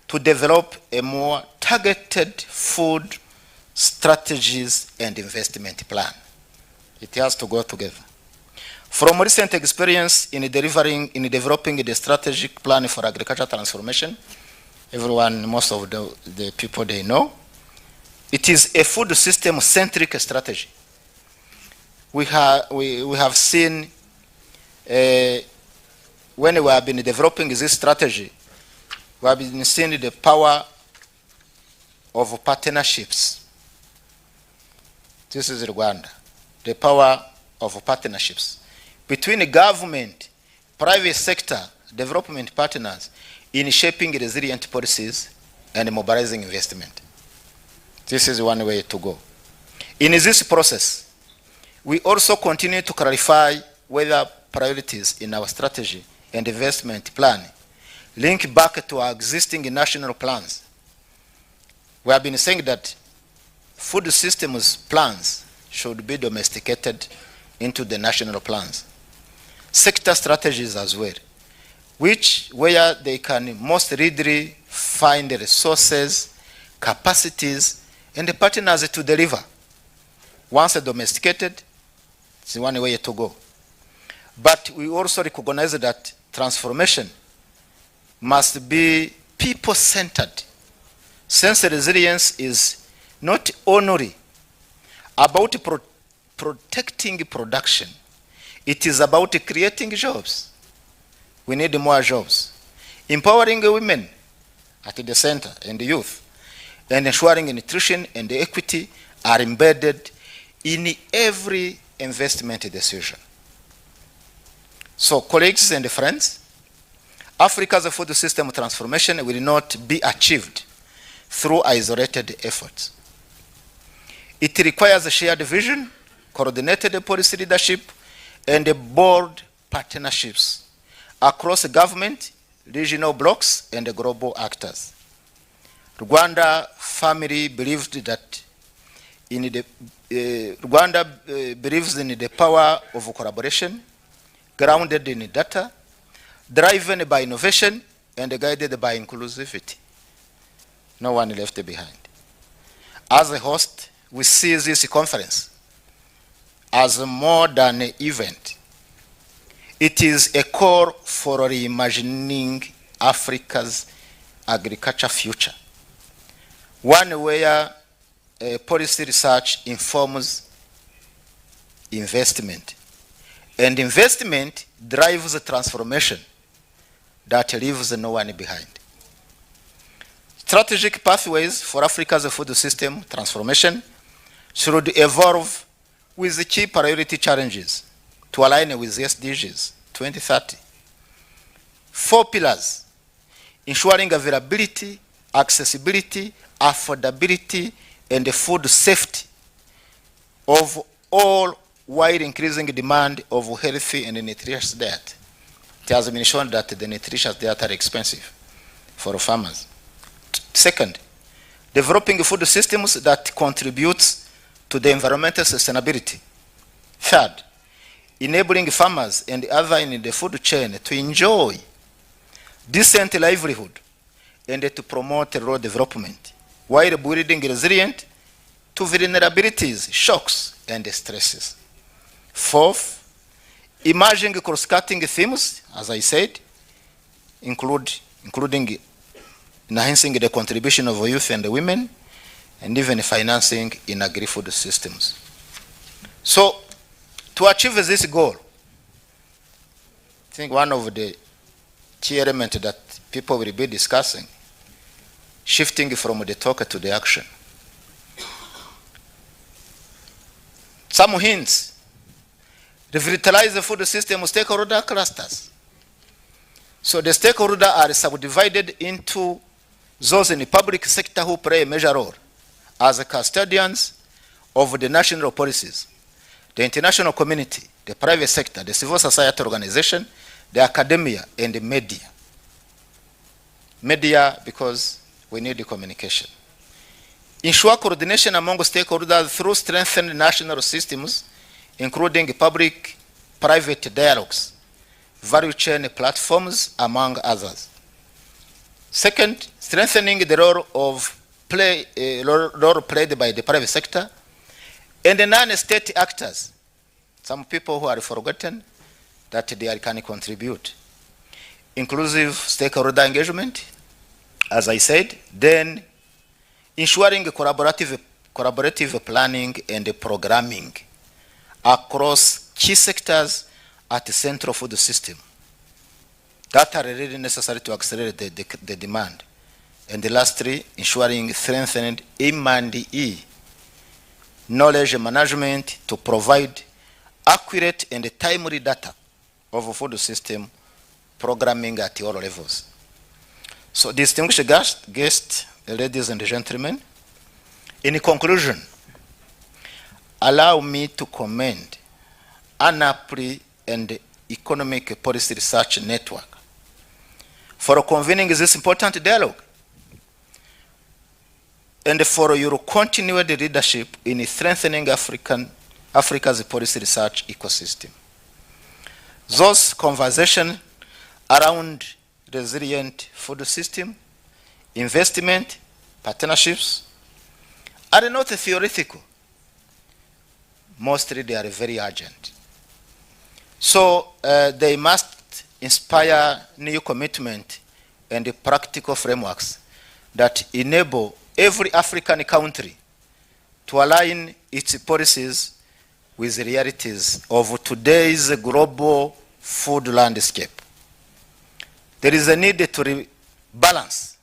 to develop a more targeted food strategies and investment plan. It has to go together. From recent experience in developing the strategic plan for agricultural transformation, most of the people they know, it is a food system centric strategy. We have seen when we have been developing this strategy, we have been seeing the power of partnerships. This is Rwanda, the power of partnerships between the government, private sector, development partners in shaping resilient policies and mobilizing investment. This is one way to go. In this process, we also continue to clarify whether priorities in our strategy and investment plan link back to our existing national plans. We have been saying that food systems plans should be domesticated into the national plans. Sector strategies as well, where they can most readily find the resources, capacities, and the partners to deliver. Once domesticated, it's one way to go. But we also recognize that transformation must be people-centered, since resilience is not only about protecting production, it is about creating jobs. We need more jobs. Empowering women at the center and the youth, and ensuring nutrition and equity are embedded in every investment decision. So, colleagues and friends, Africa's food system transformation will not be achieved through isolated efforts. It requires a shared vision, coordinated policy leadership, and bold partnerships across government, regional blocs, and global actors. Rwanda family believed that Rwanda believes in the power of collaboration, grounded in data, driven by innovation, and guided by inclusivity. No one left behind. As a host, we see this conference as more than an event. It is a call for reimagining Africa's agriculture future, one where policy research informs investment, and investment drives a transformation that leaves no one behind. Strategic pathways for Africa's food system transformation should evolve with the key priority challenges to align with SDGs 2030. 4 pillars: ensuring availability, accessibility, affordability, and food safety of all while increasing demand of healthy and nutritious diet. It has been shown that the nutritious diet are expensive for farmers. Second, developing food systems that contribute to the environmental sustainability. Third, enabling farmers and others in the food chain to enjoy decent livelihood and to promote rural development while building resilient to vulnerabilities, shocks, and stresses. Fourth, emerging cross-cutting themes, as I said, including enhancing the contribution of youth and women, and even financing in agri-food systems. So, to achieve this goal, I think one of the key elements that people will be discussing, shifting from the talk to the action. Some hints: revitalize the food system stakeholder clusters. So the stakeholders are subdivided into those in the public sector who play a major role as custodians of the national policies, the international community, the private sector, the civil society organization, the academia, and the media. Media, because we need the communication. Ensure coordination among stakeholders through strengthened national systems, including public-private dialogues, value chain platforms, among others. Second, strengthening the role played by the private sector and the non-state actors, some people who are forgotten, that they can contribute. Inclusive stakeholder engagement, as I said, then ensuring collaborative planning and programming across key sectors at the central food system that are really necessary to accelerate the demand. And lastly, ensuring strengthened M&E knowledge management to provide accurate and timely data of food system programming at all levels. So, distinguished guests, ladies and gentlemen, in conclusion, allow me to commend ANAPRI and Economic Policy Research Network for convening this important dialogue and for your continued leadership in strengthening Africa's policy research ecosystem. Those conversations around resilient food system, investment, partnerships are not theoretical. Mostly they are very urgent. So they must inspire new commitment and practical frameworks that enable every African country to align its policies with the realities of today's global food landscape. There is a need to rebalance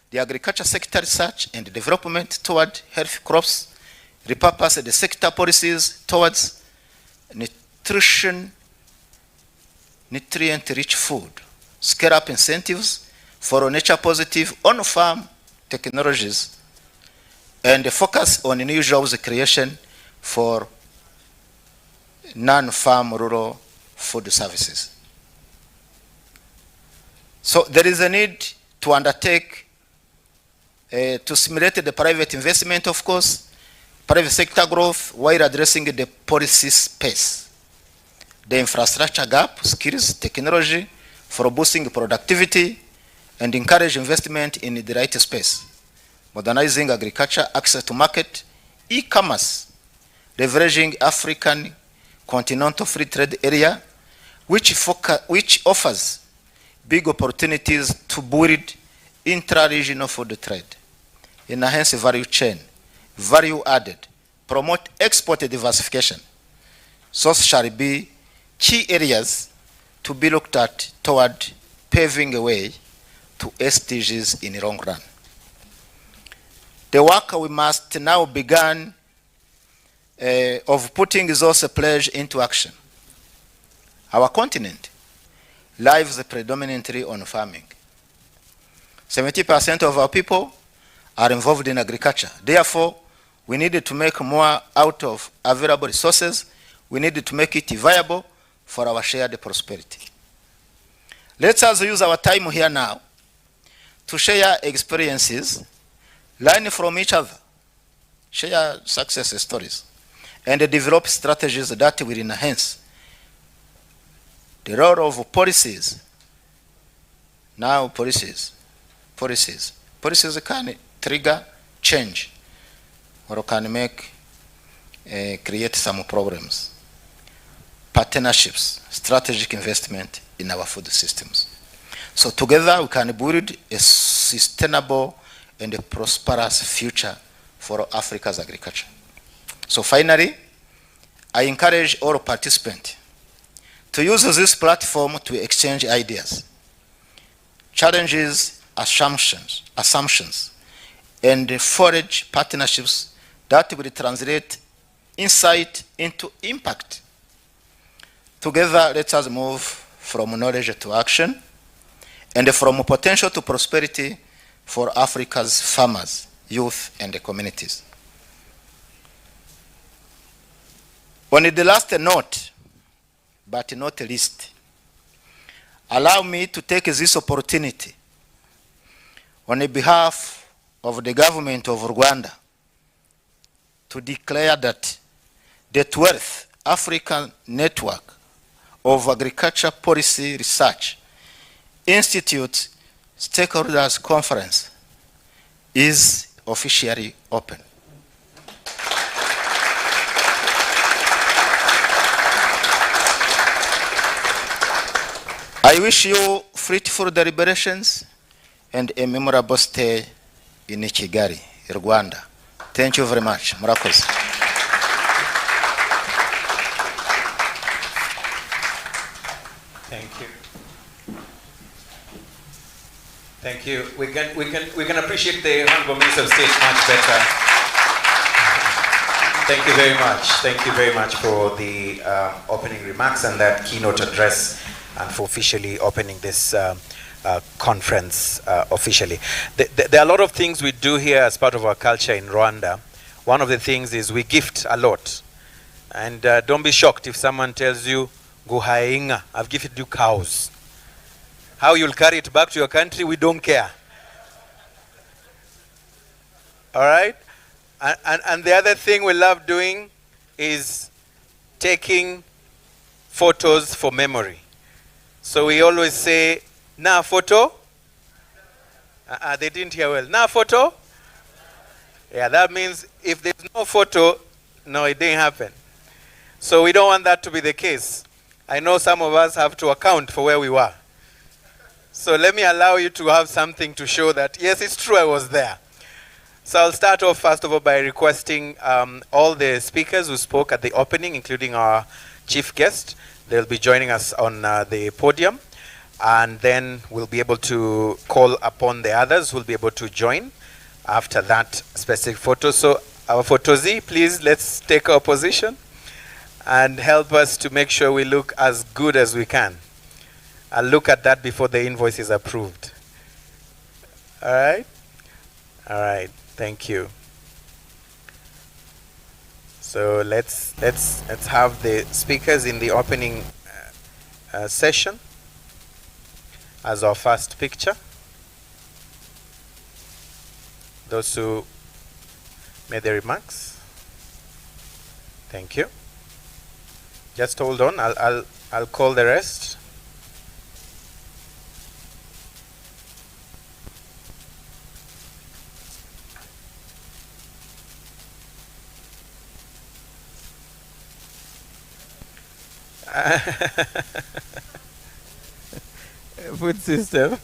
the agriculture sector research and development toward healthy crops, repurpose the sector policies towards nutrient-rich food, scale up incentives for nature-positive on-farm technologies, and focus on new jobs creation for non-farm rural food services. So there is a need to undertake, to stimulate the private investment, of course, private sector growth, while addressing the policy space, the infrastructure gap, skills, technology for boosting productivity, and encourage investment in the right space, modernizing agriculture, access to market, e-commerce, leveraging African continental free trade area, which offers big opportunities to build intra-regional food trade, enhance value chain, value added, promote export diversification. Those shall be key areas to be looked at toward paving a way to SDGs in the long run. The work we must now begin of putting those pledges into action. Our continent lives predominantly on farming. 70% of our people are involved in agriculture. Therefore, we needed to make more out of available resources. We needed to make it viable for our shared prosperity. Let us use our time here now to share experiences, learn from each other, share success stories, and develop strategies that will enhance the role of policies. Now policies can trigger change or can create some problems. Partnerships, strategic investment in our food systems. So together we can build a sustainable and a prosperous future for Africa's agriculture. So finally, I encourage all participants to use this platform to exchange ideas, challenges, assumptions, and forge partnerships that will translate insight into impact. Together, let us move from knowledge to action and from potential to prosperity for Africa's farmers, youth, and communities. On the last note, but not least, allow me to take this opportunity on behalf of the government of Rwanda to declare that the 12th African Network of Agriculture Policy Research Institute Stakeholders Conference is officially open. I wish you fruitful deliberations and a memorable stay in Kigali, Rwanda. Thank you very much. Murakoze. Thank you. Thank you. We can appreciate the Honorable Minister of State much better. Thank you very much. Thank you very much for the opening remarks and that keynote address, and for officially opening this conference officially. There are a lot of things we do here as part of our culture in Rwanda. One of the things is we gift a lot. And don't be shocked if someone tells you, Guhainga, I've gifted you cows. How you'll carry it back to your country, we don't care. All right? And the other thing we love doing is taking photos for memory. So we always say, na photo? They didn't hear well. Na photo? Yeah, that means if there's no photo, no, it didn't happen. So we don't want that to be the case. I know some of us have to account for where we were. So let me allow you to have something to show that, yes, it's true, I was there. So I'll start off, first of all, by requesting all the speakers who spoke at the opening, including our chief guest. They'll be joining us on the podium. And then we'll be able to call upon the others who will be able to join after that specific photo. So our photozi, please, let's take our position and help us to make sure we look as good as we can. I'll look at that before the invoice is approved. All right? All right. Thank you. So let's have the speakers in the opening session as our first picture. Those who made the remarks. Thank you. Just hold on. I'll call the rest. Food system.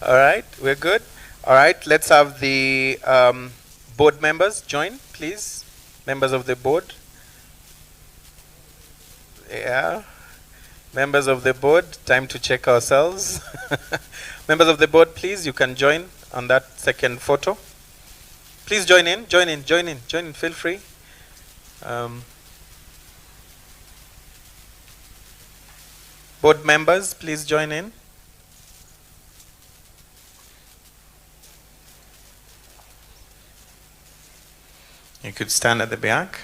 All right, we're good. All right, let's have the board members join, please. Members of the board. Yeah. Members of the board, time to check ourselves. Members of the board, please, you can join on that second photo. Please join in, feel free. Board members, please join in. You could stand at the back.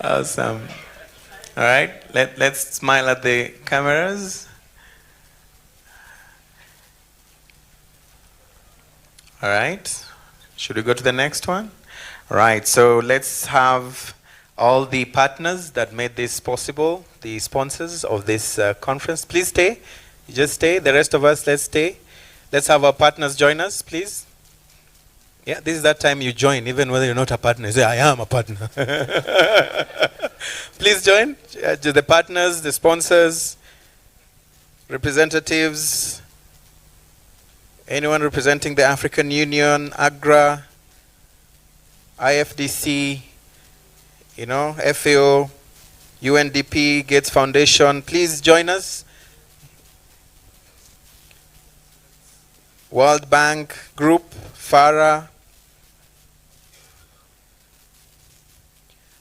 Awesome. All right, let's smile at the cameras. All right, should we go to the next one? All right, so let's have all the partners that made this possible, the sponsors of this conference. Please stay. You just stay. The rest of us, let's stay. Let's have our partners join us, please. Yeah, this is that time you join, even whether you're not a partner. You say, I am a partner. Please join. The partners, the sponsors, representatives, anyone representing the African Union, AGRA, IFDC, FAO, UNDP, Gates Foundation. Please join us. World Bank Group, FARA.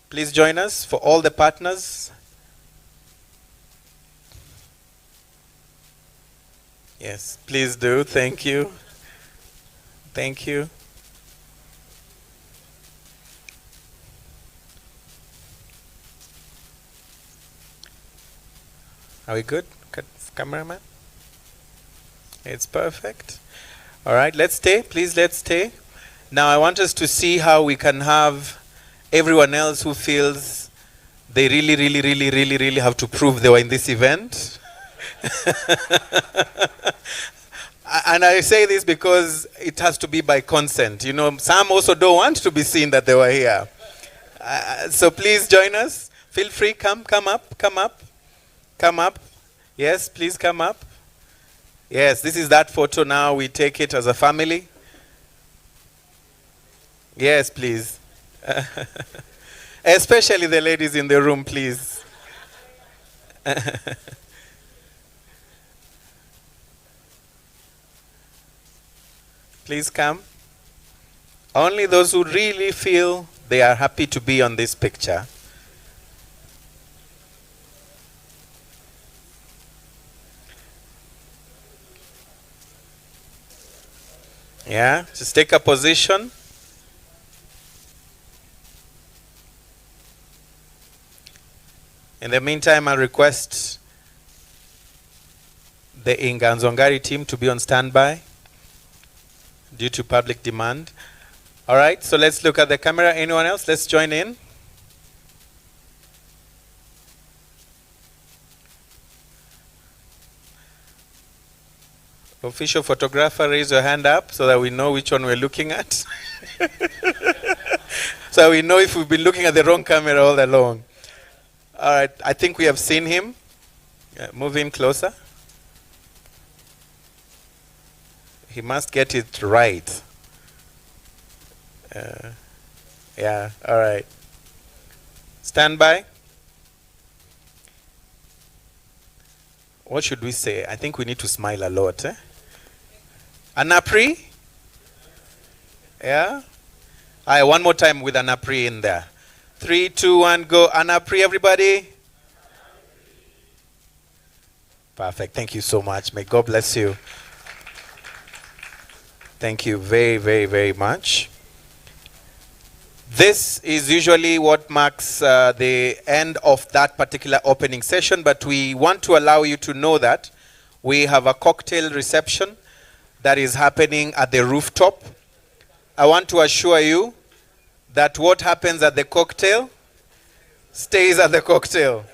Please join us for all the partners. Yes, please do. Thank you. Thank you. Are we good? Cameraman? It's perfect. All right, let's stay. Please, let's stay. Now, I want us to see how we can have everyone else who feels they really have to prove they were in this event. And I say this because it has to be by consent. You know, some also don't want to be seen that they were here. So please join us. Feel free, come up. Yes, please come up. Yes, this is that photo now. We take it as a family. Yes, please. Especially the ladies in the room, please. Please come. Only those who really feel they are happy to be on this picture. Yeah, just take a position. In the meantime, I'll request the Inganzongari team to be on standby due to public demand. All right, so let's look at the camera. Anyone else? Let's join in. Official photographer, raise your hand up so that we know which one we're looking at. So we know if we've been looking at the wrong camera all along. All right, I think we have seen him. Move in closer. He must get it right. Yeah, all right. Stand by. What should we say? I think we need to smile a lot. ANAPRI? Yeah? All right, one more time with ANAPRI in there. 3, 2, 1, go. ANAPRI, everybody. Perfect. Thank you so much. May God bless you. Thank you very much. This is usually what marks the end of that particular opening session, but we want to allow you to know that we have a cocktail reception that is happening at the rooftop. I want to assure you that what happens at the cocktail stays at the cocktail.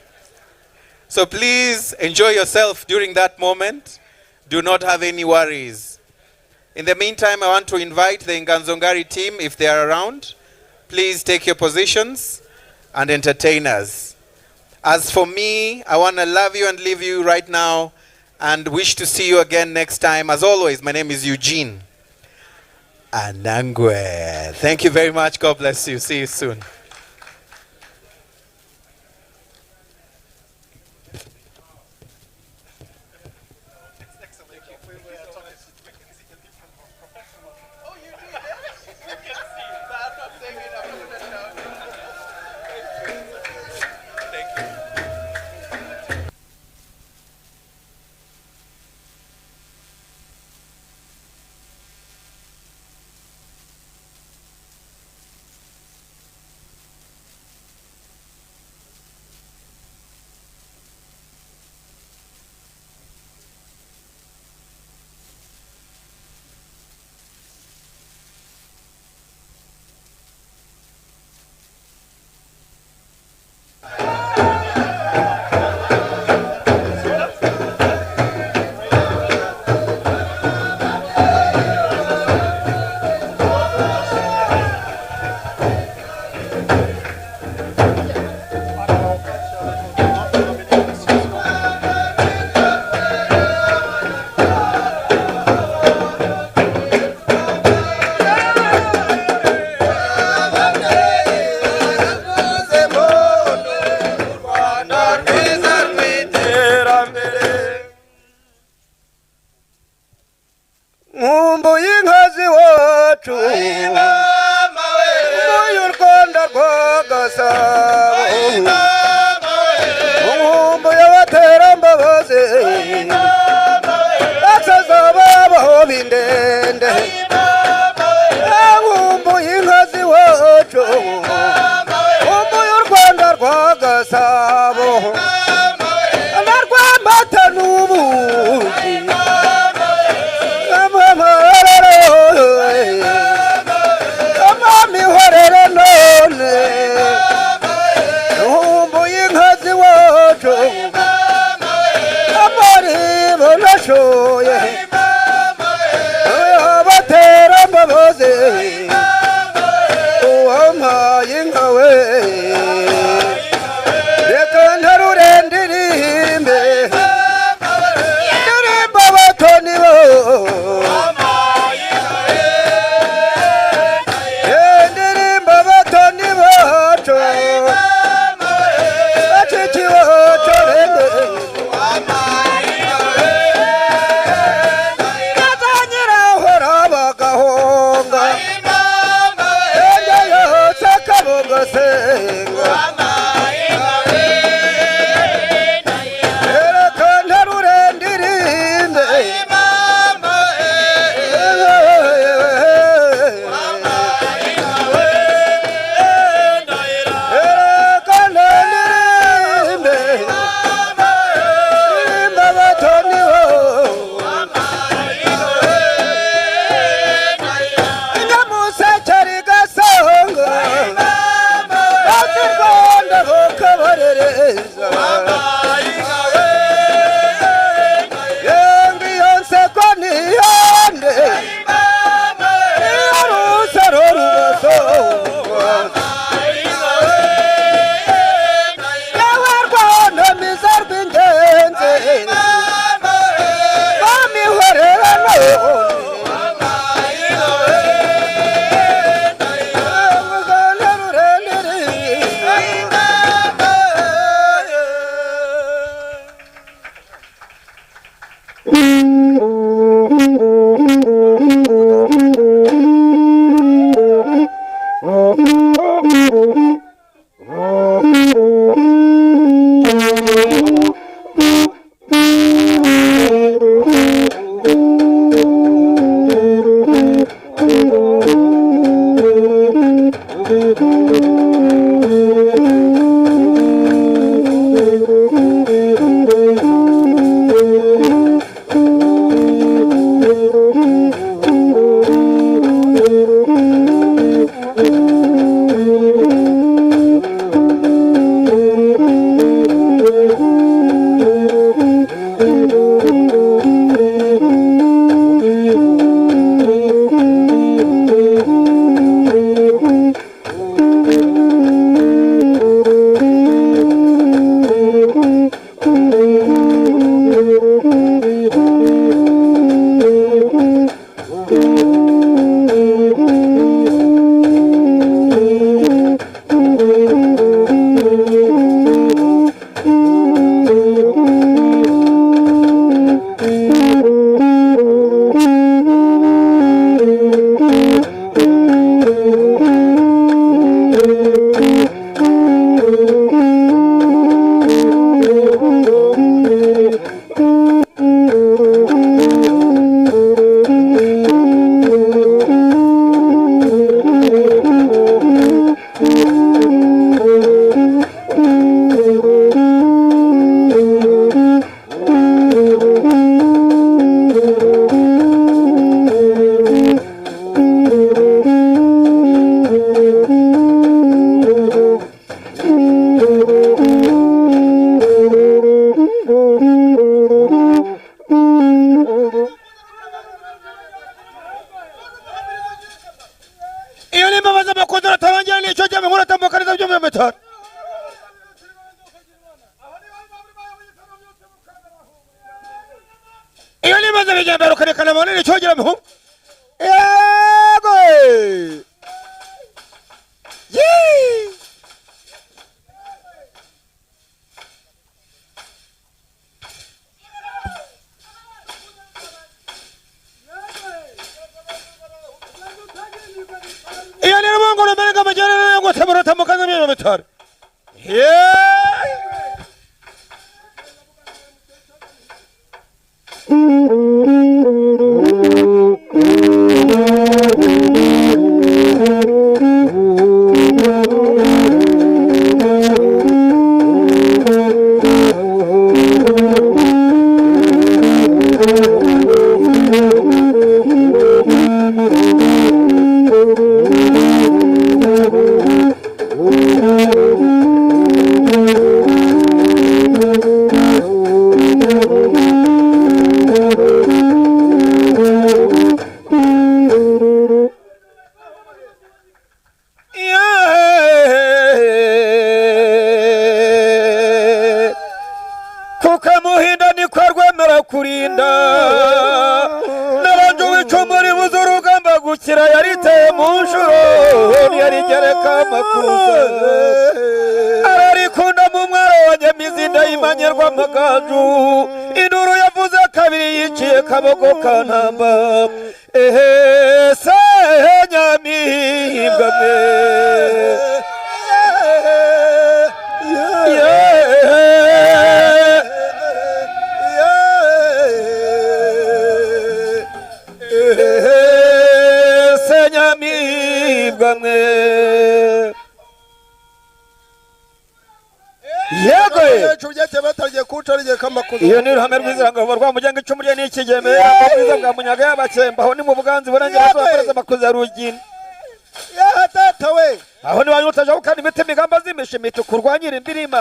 So please enjoy yourself during that moment. Do not have any worries. In the meantime, I want to invite the Inganzongari team, if they are around. Please take your positions and entertain us. As for me, I want to love you and leave you right now and wish to see you again next time. As always, my name is Eugene Anangwe. Thank you very much. God bless you. See you soon. murakoze uwampaye inka we reka nterure ndirimbe ndirimba abatoni bo ndirimba abatoni bacu baciki bacu nyirahora bagahonga ende yose akabogosenga reka nterure ndirimbe reka ndirimbe ndirimba abatoni bo inyamusekeri gasonga bati rwanda bukabarereza yenga iyo nseko niyande iyo rusaro rubasonga yewe rwanda miza rw'ingenzi bamihorera none iyo ni imbabazi amakondera atabangira n'icyo gihe nkuru atambukaniza byo mu metero iyo ni imbabazi bijyambere ukarekana amabone n'icyo gira mu yego iyo ni rubango rumeneka amajyana yo gutemura atambukaza byo mu metero Rutakira yariteye mu nshuro ntiyarigereka amakuza ararikunda mu mwaro wa Nyamizi ndayimanyerwa amagaju induru yavuze kabiri yiciye kaboko kantamba se Nyamibwa mwe Nyamibwa mwe yego cyubye batagiye kucarije kamakuzo iyo ni ruhame rw'izirangabo rwa mujyanga icumu rye n'ikigeme amabwiza bwa munyaga y'abakemba aho ni mu buganzi burengera twakoreza makuza ya rugina ya tata we aho ni wanyutaje ukana imiti migamba zimisha imiti kurwanyira imbirima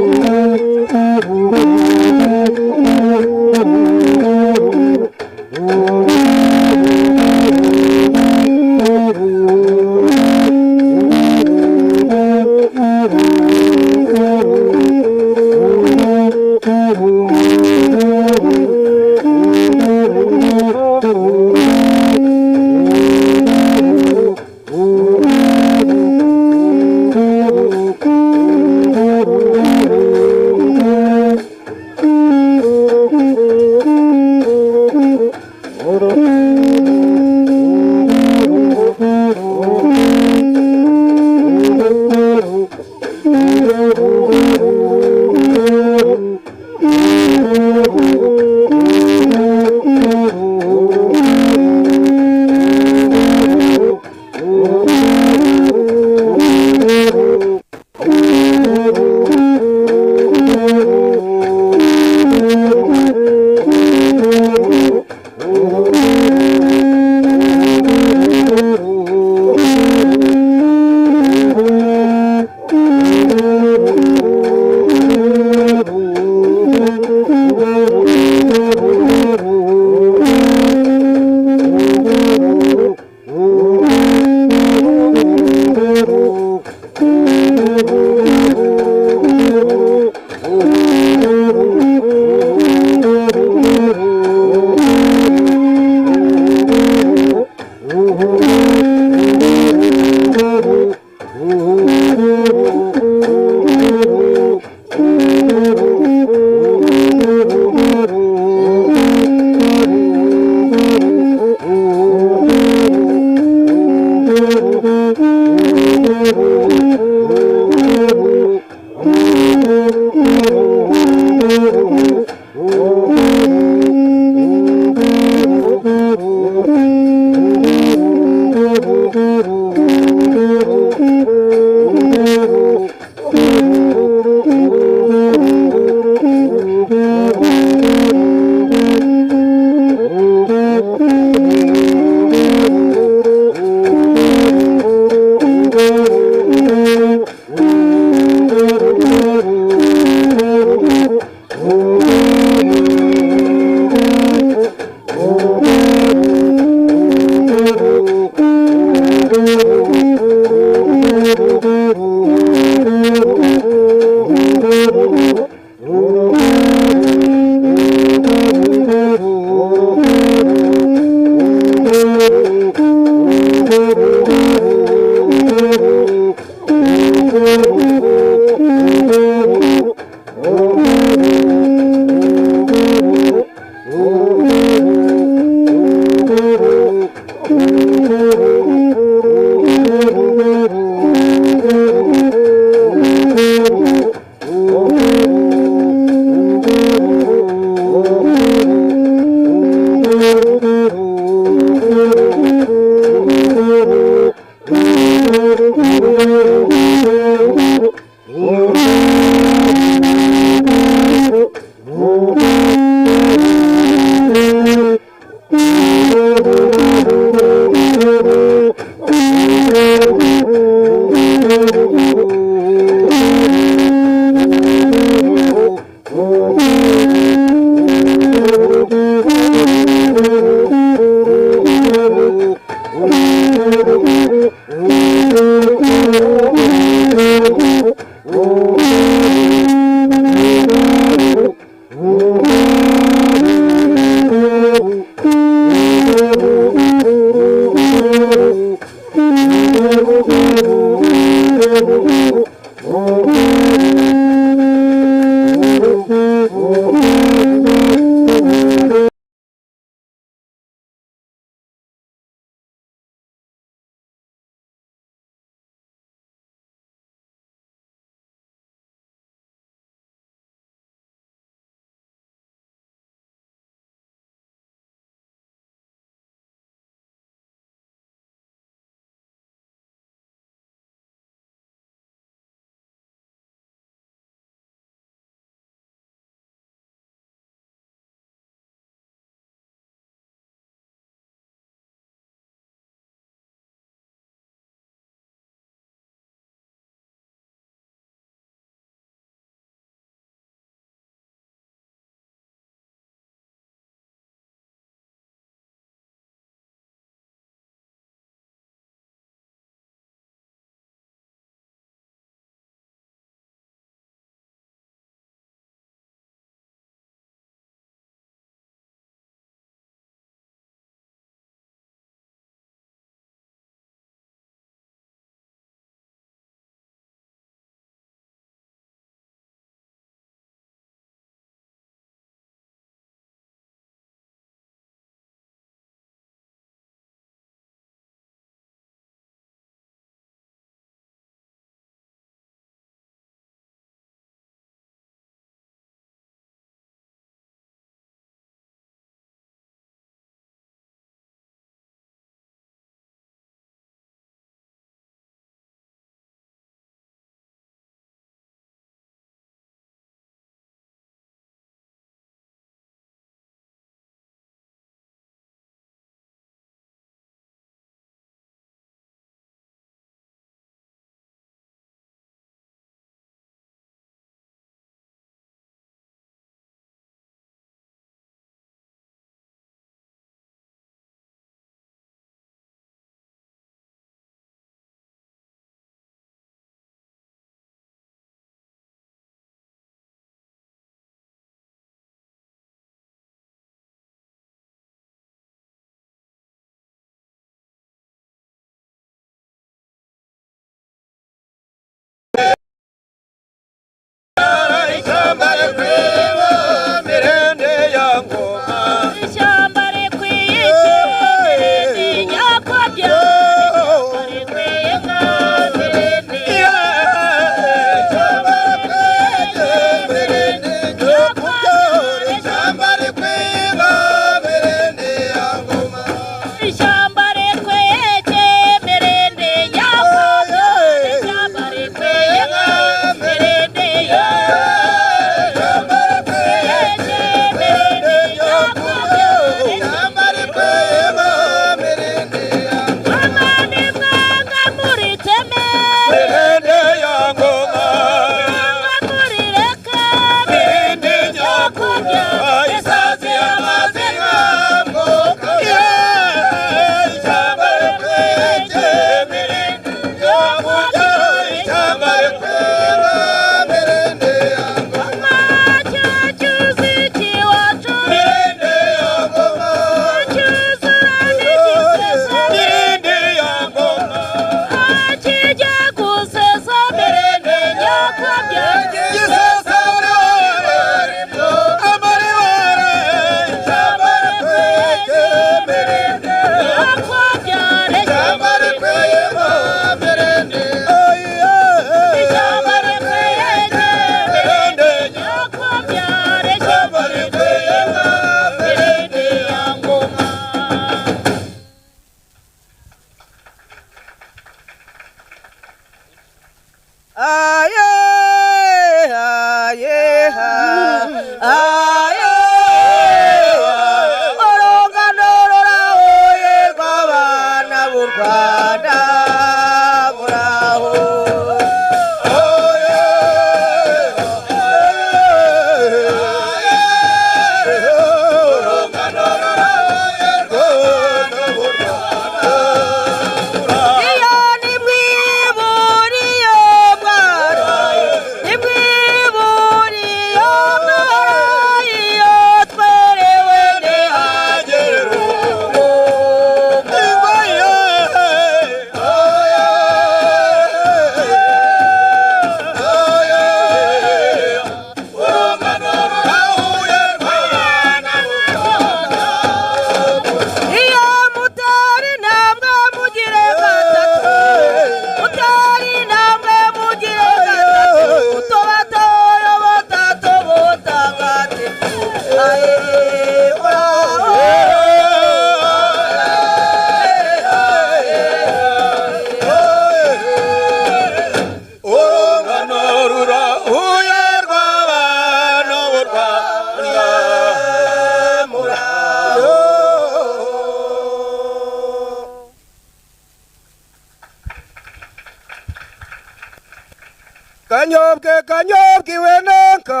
kanyobwe kanyobwiwe nanka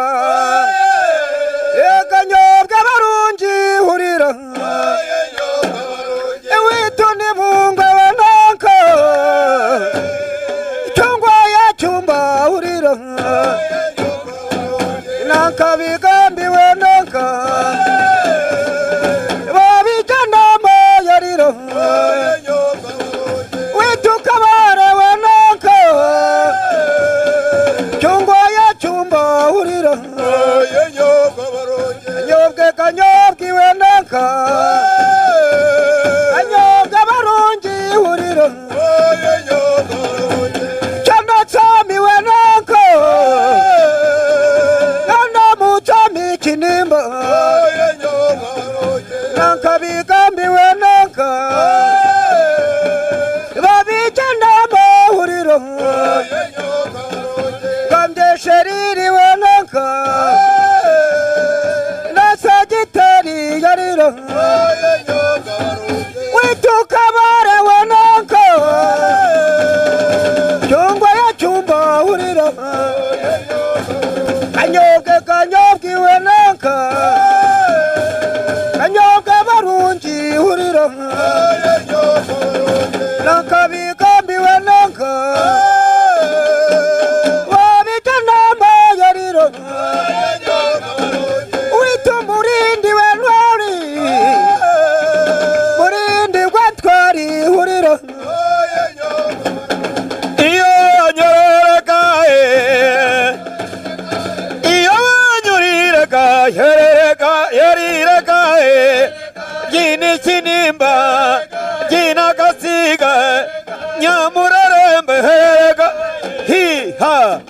kanyobwe barungi hurira witu nibungawe nanka cyangwa yacyumba hurira nanka bigambiwe nanka babijyanama yarira witu kabarewe nanka cyangwa yacyumba hurira kanyobwe kanyobwiwe nanka kanyobwe barungi hurira cyanatsamiwe nanka nana mutsami kinimba nanka bigambiwe nanka babijyanama hurira kandesheririwe nanka nasagitari yarira witukabarewe nanka cyangwa yacyumba hurira kanyobwe kanyobwiwe nanka kanyobwe barungi hurira nanka bigambiwe nanka babijyanama yarira witu murindi we ntwari murindi gwatwari hurira iyo nyororeka iyo nyurireka herereka yarireka gini kinimba gina kasiga nyamurarembe herereka hiha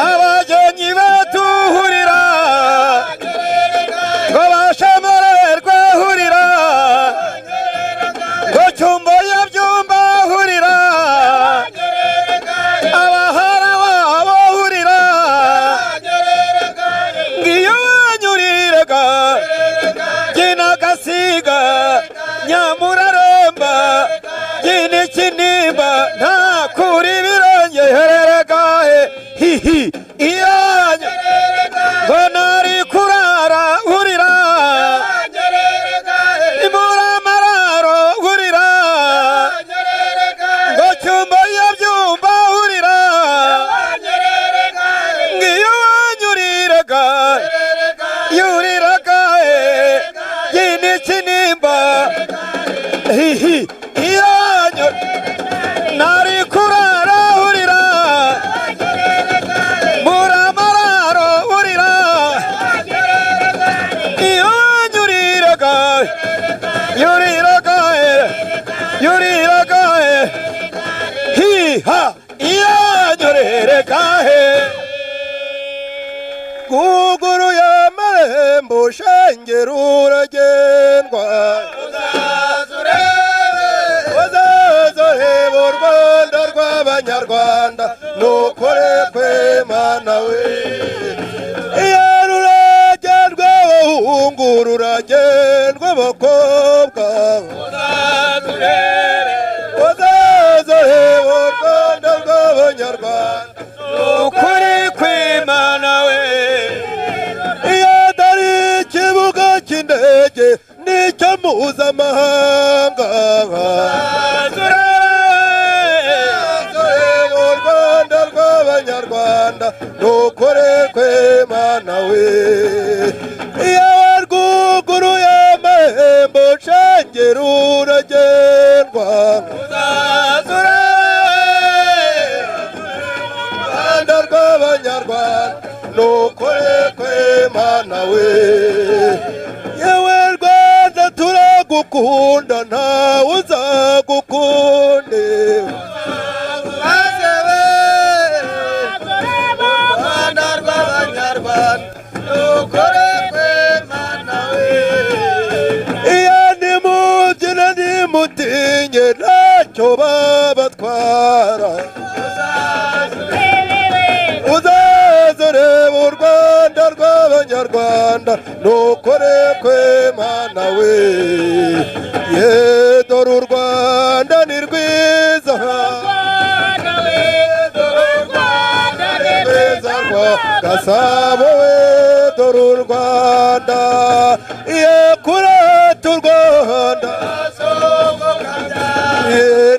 abagenyi batuhurira ngo bashemererwe hurira ngo cyumbo yabyumba hurira abahara wabo hurira ngiyo nyurirega gina gasiga nyamuraremba gini kinimba nta kuri bironge hererega hihi iyanya ngo nari kurara hurira imura amararo hurira ngo cyumba yabyumba hurira ngiyo nyurirega yuriraga yini kinimba hihi iyanya nari kurara hurira muramararo hurira iyo nyuriraga yuriraga yuriraga hiha iyo nyuriraga guguru y'amarembo shengera uragendwa uzazureba u Rwanda rw'abanyarwanda nukore kwemana we iyo ruragendwa abahungu ruragendwa abakobwa uzazureba u Rwanda rw'abanyarwanda nukore kwemana we iyo dari ikibuga cy'indege nicyo mpuzamahanga u Rwanda rw'abanyarwanda nukore kwemana we iyo rwuguruye amahembo shengera uragendwa Rwanda rw'abanyarwanda nukore kwemana we yewe Rwanda turagukunda ntawe uzagukunde Rwanda rw'abanyarwanda nukore kwemana we iyo nimubyina nimutinye ntacyo babatwara uzazureba u Rwanda rw'abanyarwanda nukore kwemana we ye dore u Rwanda ni rwiza dore Gasabo we dore u Rwanda ye kurata u Rwanda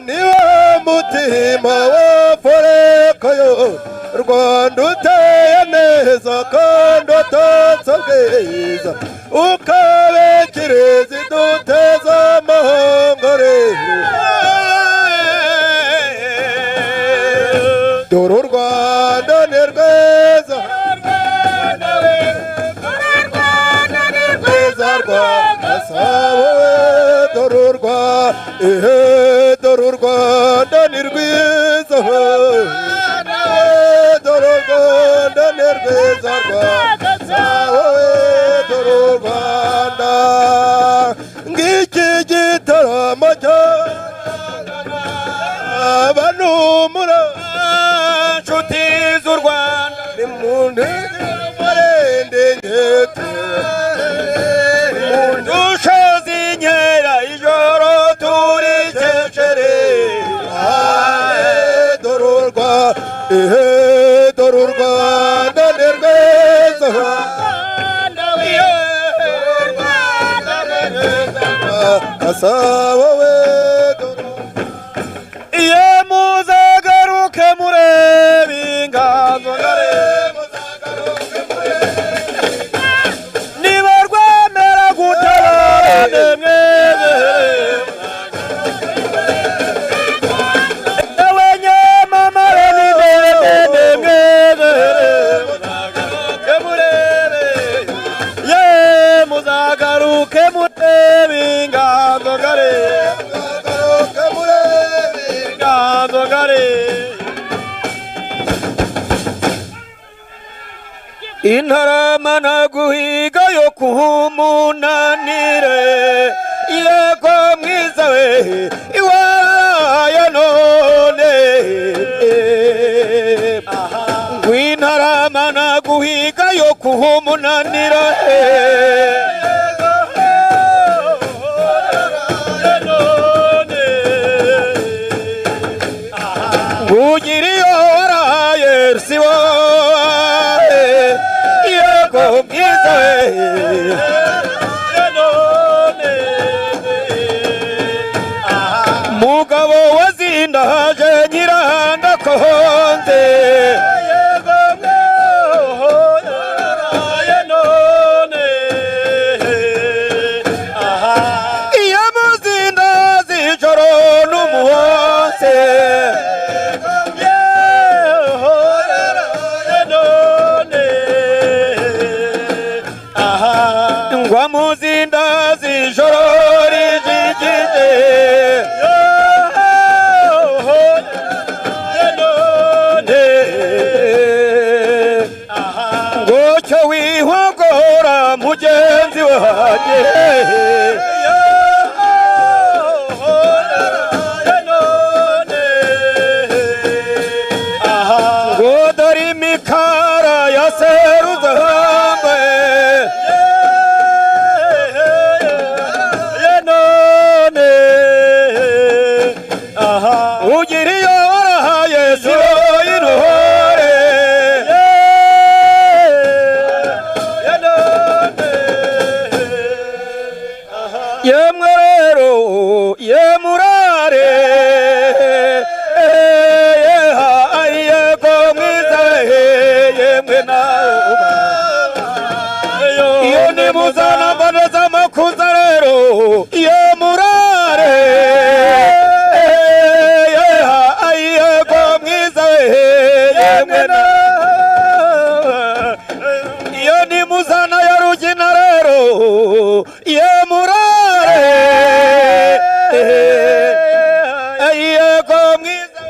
niwe mutima w'Afurika yo Rwanda uteye neza kandi utatse bwiza ukabekireza iduteza amahanga rero dore u Rwanda ni rwiza Gasabo we dore u Rwanda dore u Rwanda ni rwiza dore u Rwanda ni rwiza Gasabo we dore u Rwanda ngiki gitaramo cy'abanumura nshuti z'u Rwanda ni mu ndende nkete dore u Rwanda ni rwiza Gasabo we iyo muzagaruke murebe inganzo niba rwemera gutabara intarama naguhiga yo kumunanire yego mwiza we iwaya none ngwintarama naguhiga yo kumunanira ngugiriyo waraye siwo mugabo wazindaje nyiranda kohonze iyo muzinda zijoro n'umuhonze ngwa muzinda zijoro rijigije ngocyo wihogora mugenzi wanjye ngo dore imikara ya seruzambe ugiriyo warahaye sibo iruhore yemwe rero yemurare yego mwiza yemwe nawe iyo nimuzana mbone z'amakuza rero yemurare iyo nimuzana ya rugina rero yemurare yego mwiza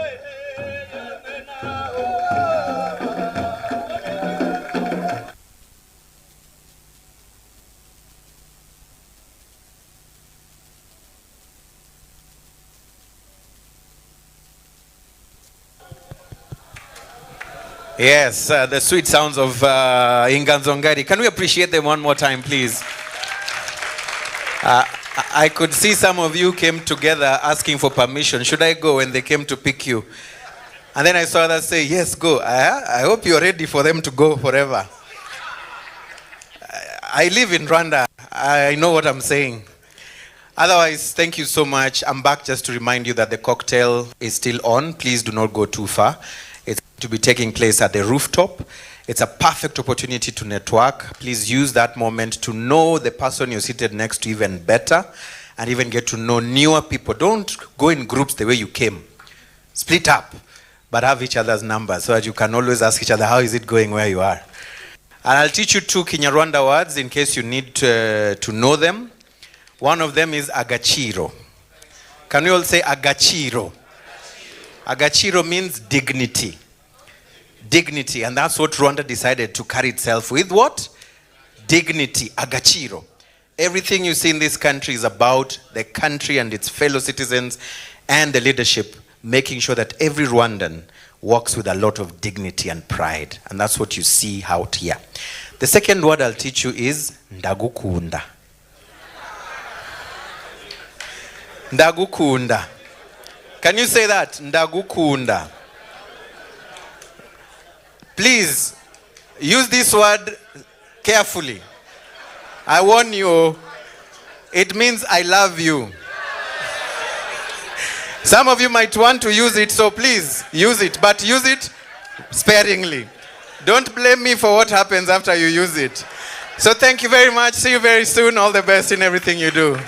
Yes, the sweet sounds of Inganzongari. Can we appreciate them one more time, please? I could see some of you came together asking for permission. Should I go when they came to pick you? And then I saw others say, yes, go. I hope you're ready for them to go forever. I live in Rwanda. I know what I'm saying. Otherwise, thank you so much. I'm back just to remind you that the cocktail is still on. Please do not go too far. It's to be taking place at the rooftop. It's a perfect opportunity to network. Please use that moment to know the person you're seated next to even better and even get to know newer people. Don't go in groups the way you came. Split up, but have each other's numbers so that you can always ask each other, how is it going where you are? And I'll teach you 2 Kinyarwanda words in case you need to know them. One of them is agachiro. Can we all say agachiro? Agachiro means dignity. Dignity, and that's what Rwanda decided to carry itself with. What? Dignity, agachiro. Everything you see in this country is about the country and its fellow citizens and the leadership, making sure that every Rwandan walks with a lot of dignity and pride. And that's what you see out here. The second word I'll teach you is ndagukunda. Ndagukunda. Can you say that? Ndagukunda. Please use this word carefully. I warn you, it means I love you. Some of you might want to use it, so please use it, but use it sparingly. Don't blame me for what happens after you use it. So thank you very much. See you very soon. All the best in everything you do.